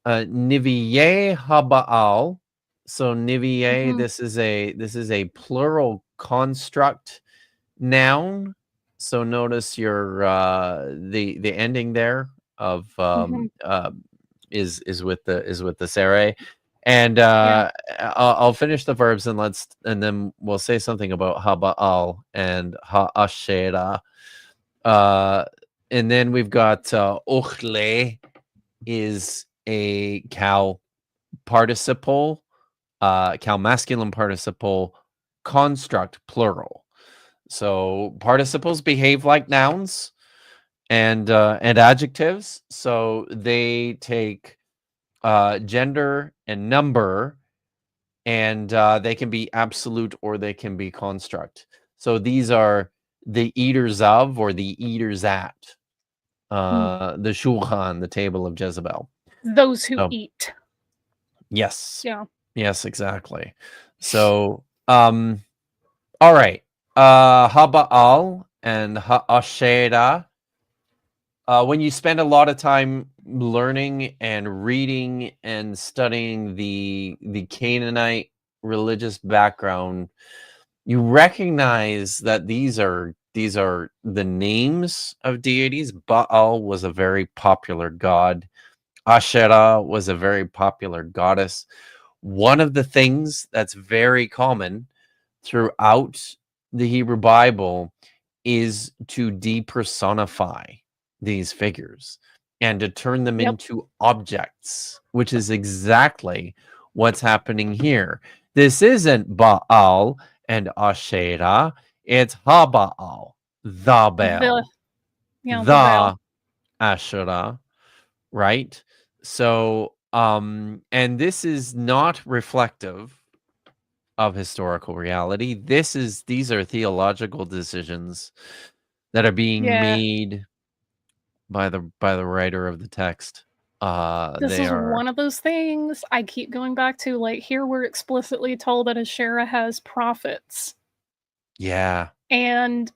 Niviye Habaal. So Niviye, this is a plural construct noun. So notice your the ending there of is with the Sarai. And I'll finish the verbs and then we'll say something about Habaal and Ha'ashera. And then we've got Ochle is a cow participle, cow masculine participle construct plural. So participles behave like nouns and adjectives. So they take gender and number, and they can be absolute or they can be construct. So these are the eaters of or the eaters at the shulchan, the table of Jezebel. Those who eat. Yes. Yeah. Yes, exactly. So all right. Habaal and Ha'ashera. When you spend a lot of time learning and reading and studying the Canaanite religious background, you recognize that these are the names of deities. Baal was a very popular god. Asherah was a very popular goddess. One of the things that's very common throughout the Hebrew Bible is to depersonify these figures and to turn them into objects, which is exactly what's happening here. This isn't Baal and Asherah, it's Habaal, the Baal, the Asherah, right? So, and this is not reflective of historical reality. These are theological decisions that are being made by the writer of the text. This is one of those things I keep going back to. Like here, we're explicitly told that Asherah has prophets. Yeah, and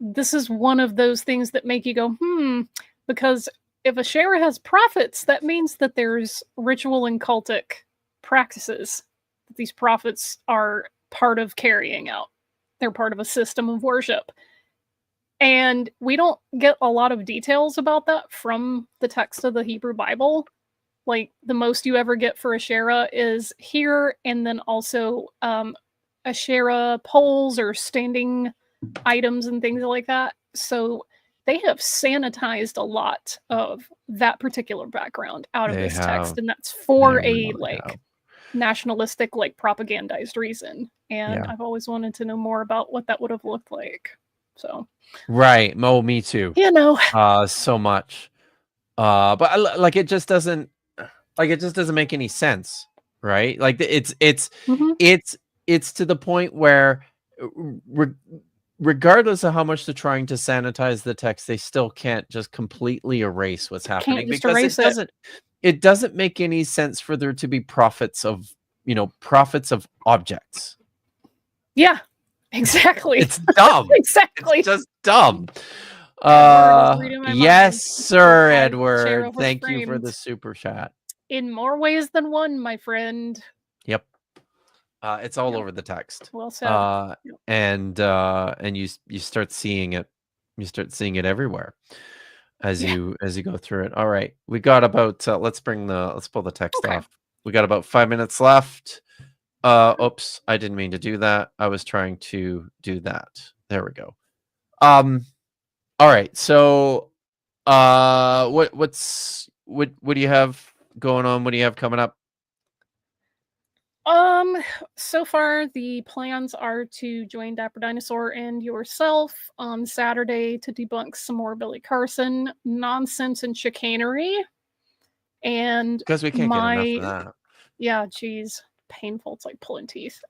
this is one of those things that make you go, because if Asherah has prophets, that means that there's ritual and cultic practices that these prophets are part of carrying out. They're part of a system of worship. And we don't get a lot of details about that from the text of the Hebrew Bible. Like, the most you ever get for Asherah is here, and then also Asherah poles or standing items and things like that. So they have sanitized a lot of that particular background out of this text, and that's for a nationalistic, like propagandized reason. And I've always wanted to know more about what that would have looked like. So right, me too. You know, so much, but like it just doesn't make any sense, right? Like it's to the point where regardless of how much they're trying to sanitize the text, they still can't just completely erase what's happening, because it doesn't make any sense for there to be prophets of objects. Yeah, exactly. It's dumb. Exactly. It's just dumb. Edward is reading my Yes, mind. sir, Has the chair Edward. Thank you for overframed. the super chat. In more ways than one, my friend. Yep. It's all Yep. over the text. Well said. Yep. And you start seeing it. You start seeing it everywhere as you go through it. All right, we got about. Let's pull the text off. We got about 5 minutes left. Oops, I didn't mean to do that. I was trying to do that. There we go. All right. So, what do you have going on? What do you have coming up? So far the plans are to join Dapper Dinosaur and yourself on Saturday to debunk some more Billy Carson nonsense and chicanery. And Because we can't get enough of that. Yeah, geez, painful. It's like pulling teeth.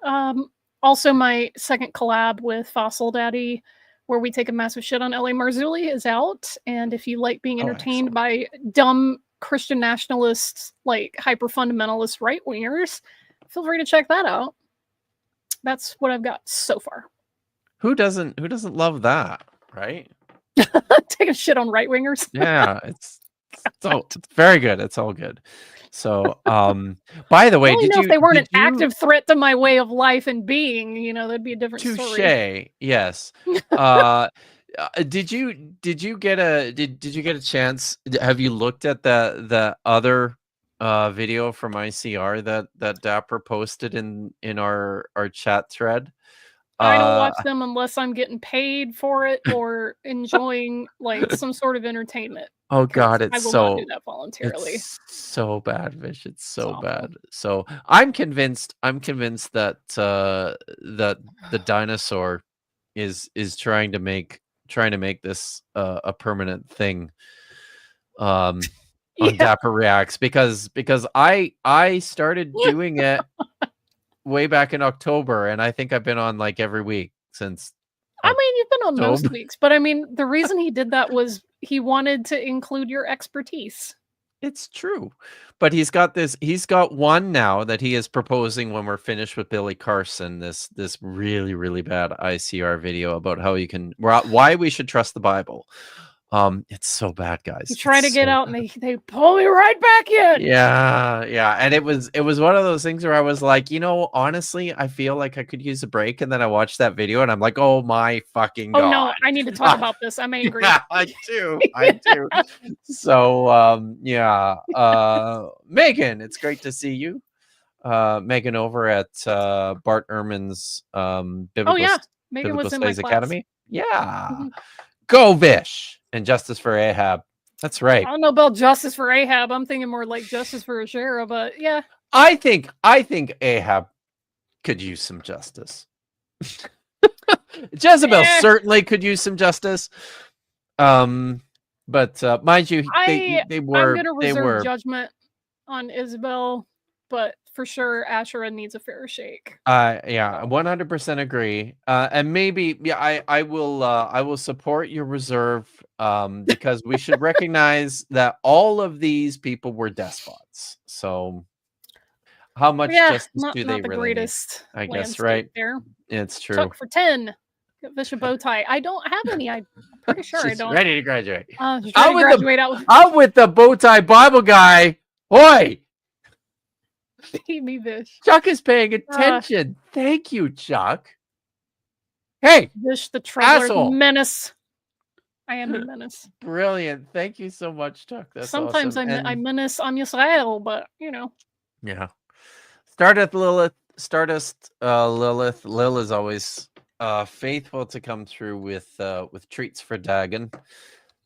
Also my second collab with Fossil Daddy, where we take a massive shit on L.A. Marzulli, is out. And if you like being entertained by dumb Christian nationalists, like hyper fundamentalist right wingers, feel free to check that out. That's what I've got so far. Who doesn't love that, right? Take a shit on right wingers. Yeah, it's very good. It's all good. So, by the way, if they weren't an active threat to my way of life and being, that'd be a different story. Touché. Yes. Did you get a chance? Have you looked at the other video from ICR that Dapper posted in our chat thread? I don't watch them unless I'm getting paid for it or enjoying like some sort of entertainment. Oh God, I will not do that voluntarily. It's so bad, Vish. It's so bad. So I'm convinced that that the dinosaur is trying to make this a permanent thing. On Dapper Reacts because I started doing it way back in October, and I think I've been on like every week since. I mean, you've been on most weeks, but I mean, the reason he did that was he wanted to include your expertise. It's true, but he's got one now that he is proposing when we're finished with Billy Carson, this really, really bad ICR video about how why we should trust the Bible. It's so bad, guys. You try to get out and they pull me right back in. Yeah. And it was one of those things where I was like, honestly, I feel like I could use a break. And then I watched that video and I'm like, oh my fucking God. Oh no, I need to talk about this. I'm angry. Yeah, I do. So Megan, it's great to see you. Megan over at Bart Ehrman's Megan was in my class. Academy. Yeah. Mm-hmm. Go Vish and justice for Ahab. That's right. I don't know about justice for Ahab. I'm thinking more like justice for Asherah, but yeah. I think Ahab could use some justice. Jezebel certainly could use some justice. But mind you, they were. I'm gonna reserve judgment on Isabel, but for sure Asherah needs a fair shake. 100% agree. And maybe I will support your reserve because we should recognize that all of these people were despots. So how much justice do they really greatest need? I guess, right? There. It's true. Tuck for 10. Bishop bow tie. I don't have any. I'm pretty sure I don't. Ready to graduate. I'm with the bow tie Bible guy. Oi! Feed me, Vish. Chuck is paying attention. Thank you, Chuck. Hey, Vish the Troubler Menace. I am the menace. Brilliant. Thank you so much, Chuck. That's sometimes awesome. I menace on Israel, but Yeah. Stardust Lilith. Lil is always faithful to come through with treats for Dagon.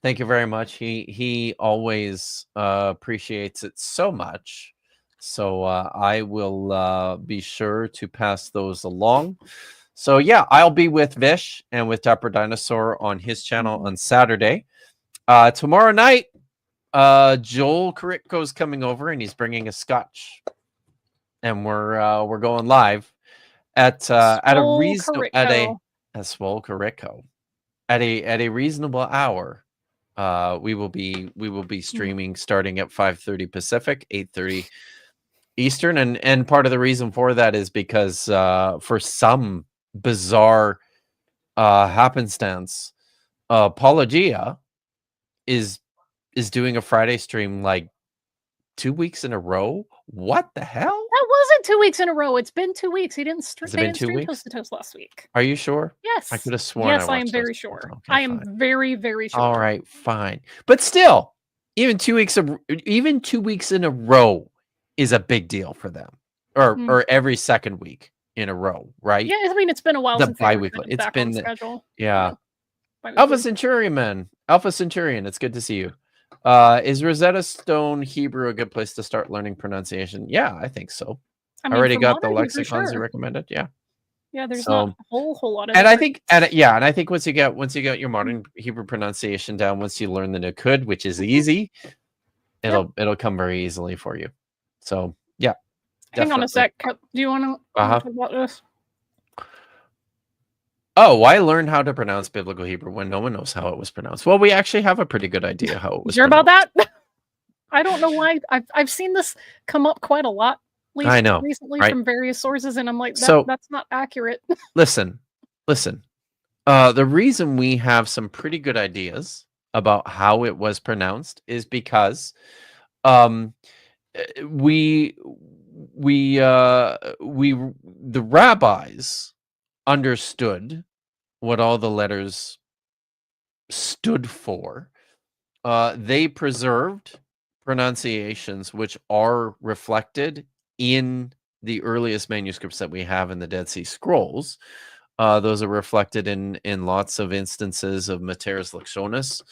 Thank you very much. He always appreciates it so much. So I will be sure to pass those along. So yeah, I'll be with Vish and with Dapper Dinosaur on his channel on Saturday. Tomorrow night, Joel Carrico's coming over and he's bringing a scotch, and we're going live at a reasonable hour. We will be streaming starting at 5:30 Pacific, 8:30 Eastern, and part of the reason for that is because for some bizarre happenstance, Apologia is doing a Friday stream like 2 weeks in a row. What the hell? That wasn't 2 weeks in a row. It's been 2 weeks. He didn't. Has it They been didn't 2 stream weeks? Toast to Toast last week. Are you sure? Yes. I could have sworn. Yes, I am watched very those. sure. Okay, I am fine. very, very sure. All right, fine. But still, even 2 weeks in a row is a big deal for them. Or every second week in a row, right? Yeah, I mean, it's been a while The since they were bi-weekly. kind of It's back been on schedule. yeah. Bi-weekly. Alpha Centurion, man. Alpha Centurion, it's good to see you. Is Rosetta Stone Hebrew a good place to start learning pronunciation? Yeah, I think so. I I mean, already for got the modern Hebrew, lexicons you sure. recommended. Yeah. Yeah, there's So- not a whole lot of. And I different- think, and I think once you get your modern Hebrew pronunciation down, once you learn the Nukud, which is easy, it'll come very easily for you. So yeah. Hang on a definitely. sec. Do you want to Uh-huh. talk about this? Oh, why learn how to pronounce biblical Hebrew when no one knows how it was pronounced? Well, we actually have a pretty good idea how it was You sure about pronounced. that? I don't know why. I've seen this come up quite a lot. I know, recently right? from various sources, and I'm like, So- that's not accurate. Listen. The reason we have some pretty good ideas about how it was pronounced is because the rabbis understood what all the letters stood for. They preserved pronunciations which are reflected in the earliest manuscripts that we have in the Dead Sea Scrolls. Those are reflected in lots of instances of Mater's Lectionis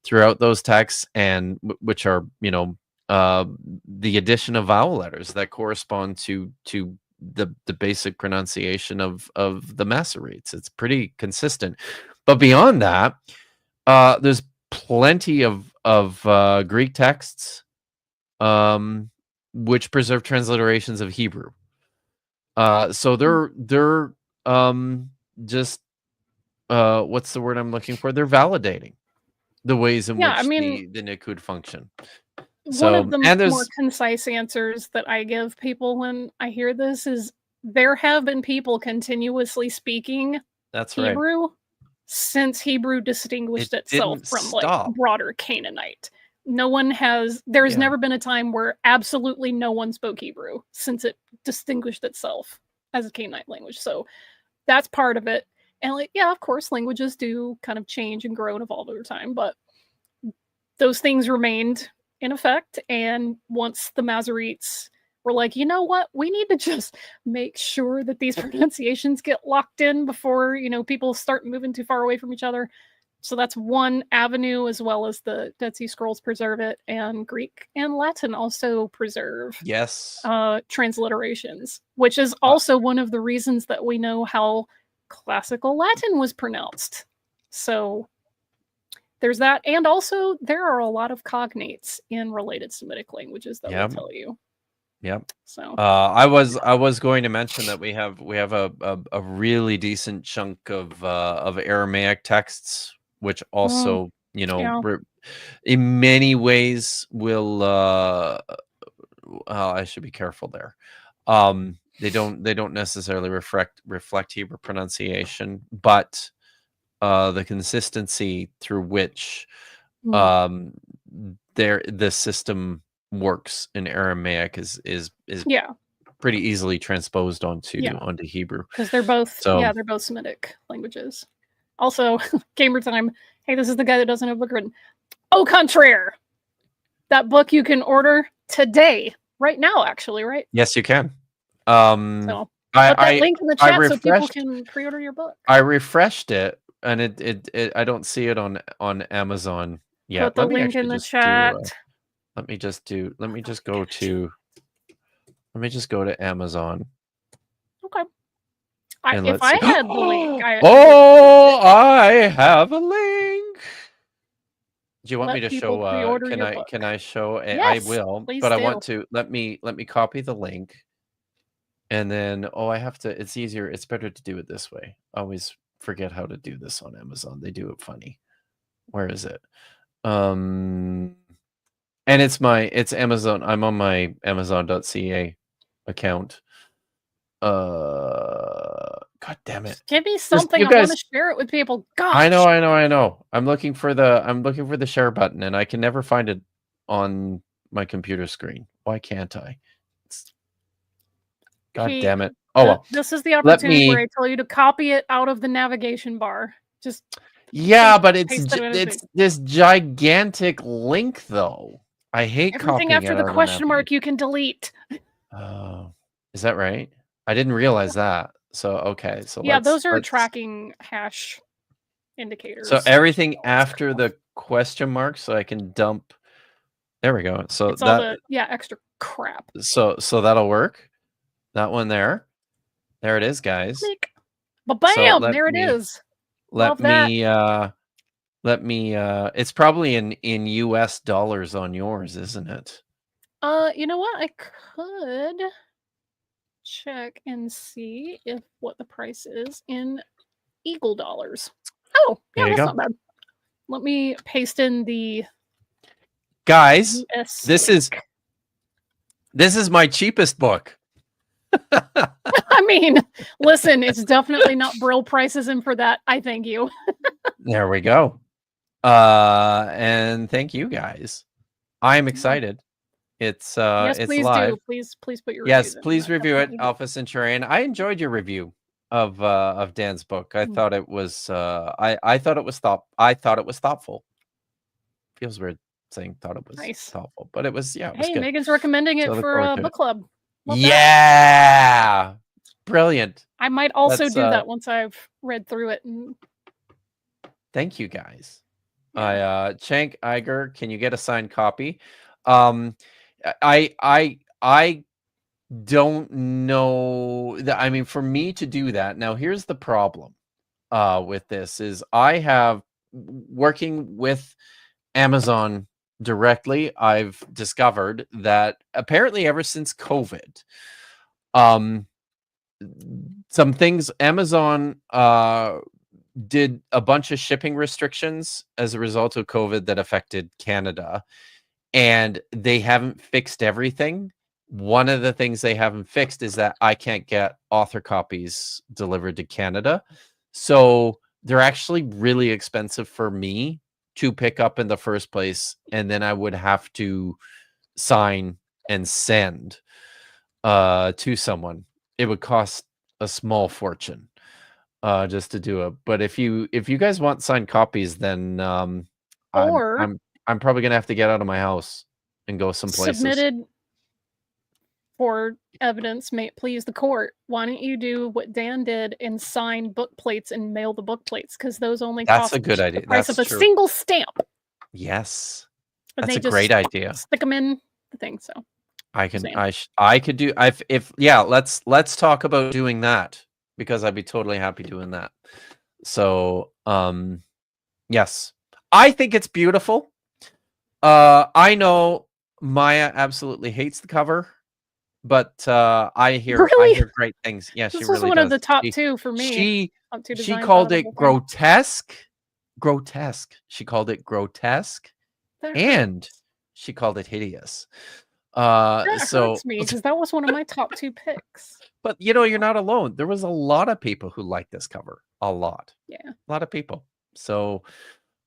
throughout those texts, and which are the addition of vowel letters that correspond to the basic pronunciation of the Masoretes. It's pretty consistent. But beyond that, there's plenty of Greek texts which preserve transliterations of Hebrew. So they're just what's the word I'm looking for? They're validating the ways in which the Nukud function. One of the more concise answers that I give people when I hear this is there have been people continuously speaking Hebrew since Hebrew distinguished itself from like broader Canaanite. No one has. There's never been a time where absolutely no one spoke Hebrew since it distinguished itself as a Canaanite language. So that's part of it. And of course, languages do kind of change and grow and evolve over time, but those things remained in effect. And once the Masoretes were like, you know what, we need to just make sure that these pronunciations get locked in before people start moving too far away from each other. So that's one avenue, as well as the Dead Sea Scrolls preserve it, and Greek and Latin also preserve transliterations, which is also one of the reasons that we know how classical Latin was pronounced. So there's that, and also there are a lot of cognates in related Semitic languages that will tell you. Yep. So I was going to mention that we have a really decent chunk of Aramaic texts, which also in many ways will I should be careful there. They don't necessarily reflect Hebrew pronunciation, but the consistency through which the system works in Aramaic is pretty easily transposed onto Hebrew, because they're both they're both Semitic languages. Also, Gamer Time. Hey, this is the guy that doesn't have a book written. Au contraire, that book you can order today, right now, actually, right? Yes, you can. So put that link in the chat so people can pre-order your book. I refreshed it, and it I don't see it on Amazon yet. Put the link in the chat. Let me just go to Amazon. Okay. If I had the link, I have a link. Do you want me to show? Can I show? Yes, I will, but I want to let me copy the link, and then I have to. It's easier. It's better to do it this way. I always forget how to do this on Amazon. They do it funny. Where is it? And it's Amazon. I'm on my Amazon.ca account. God damn it! Just give me something. you I want guys- to share it with people. Gosh. I know. I'm looking for the share button, and I can never find it on my computer screen. Why can't I? God Hey, damn it! Oh well. This is the Let opportunity where me. I tell you to copy it out of the navigation bar. Just Yeah, paste- but it's paste it in it's the- this gigantic link though. I hate everything copying after it the out of question mark navigation. you can delete. Oh, is that right? I didn't realize that. So okay, so Yeah, those are let's tracking hash indicators. so everything all that after stuff. the question mark, so I can dump. There we go. So It's all the extra crap. so that'll work. That one there. There it is, guys. Click. Ba-bam! let There it me- is. Let Love that. me it's probably in US dollars on yours, isn't it? You know what? I could check and see if what the price is in Eagle dollars. Oh, yeah, There you that's go. not bad. Let me paste in the Guys, US this link. is my cheapest book. I mean, listen, it's definitely not Brill prices, and for that, I thank you. There we go. And thank you guys. I'm excited. It's Yes, it's please live. do. Please put your Yes, reviews in. please I review it, definitely do. Alpha Centurion. I enjoyed your review of Dan's book. I thought it was I thought it was thoughtful. Feels weird saying thought it was Nice. thoughtful, but it was it was Hey, good. Megan's recommending it So I look for forward a to book it. club. Love that. Yeah. Brilliant. I might also Let's, do that once I've read through it. And Thank you guys. yeah. Chank Iger, can you get a signed copy? I don't know that. I mean, for me to do that, now here's the problem with this is I have working with Amazon directly, I've discovered that apparently ever since COVID, some things Amazon did a bunch of shipping restrictions as a result of COVID that affected Canada, and they haven't fixed everything. One of the things they haven't fixed is that I can't get author copies delivered to Canada. So they're actually really expensive for me to pick up in the first place. And then I would have to sign and send to someone. It would cost a small fortune just to do it. But if you guys want signed copies, then I'm probably gonna have to get out of my house and go some places. Submitted for evidence, may it please the court. Why don't you do what Dan did and sign book plates and mail the book plates? Because those only That's cost a good idea. the price That's of a true. single stamp. Yes, And that's they a great idea. Stick them in the thing. So I can I could do if yeah. Let's talk about doing that because I'd be totally happy doing that. So yes, I think it's beautiful. I know Maya absolutely hates the cover, but I hear great things. Yeah, she this really was one does. of the top two for me. She called it grotesque. She called it grotesque, and she called it hideous. That hurts me because that was one of my top two picks. But you're not alone. There was a lot of people who liked this cover. A lot. Yeah. A lot of people. So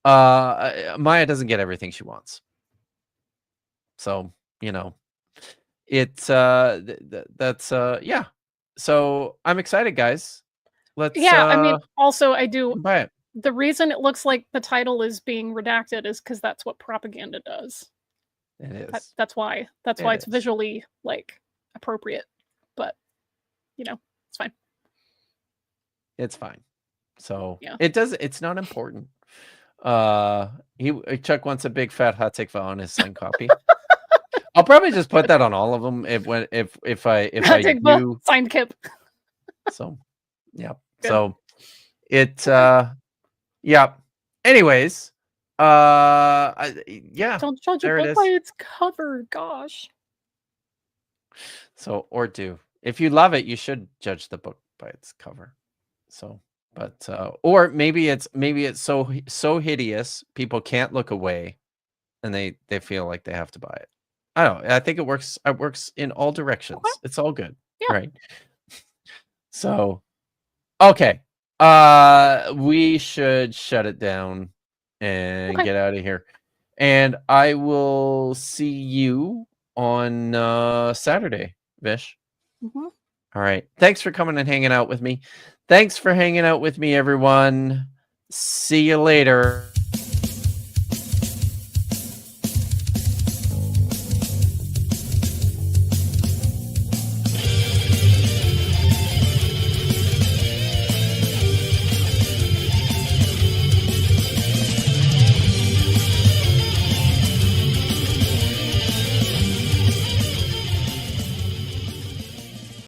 Maya doesn't get everything she wants. So, it's that's yeah. So I'm excited, guys. Let's I mean, also I do buy it. The reason it looks like the title is being redacted is because that's what propaganda does. It is. That's why. That's why it's visually appropriate. But it's fine. It's fine. So yeah. It's not important. Chuck wants a big fat hot take on his signed copy. I'll probably just put that on all of them if I do signed Kipp. So yeah. Good. So yeah. Anyways, yeah. Don't judge a book by its cover, gosh. So if you love it, you should judge the book by its cover. So, but or maybe it's so hideous people can't look away, and they feel like they have to buy it. I don't know. I think it works. It works in all directions. Okay. It's all good, right? So, Okay. We should shut it down and Okay. get out of here. And I will see you on Saturday, Vish. Mhm. All right. Thanks for coming and hanging out with me. Thanks for hanging out with me, everyone. See you later.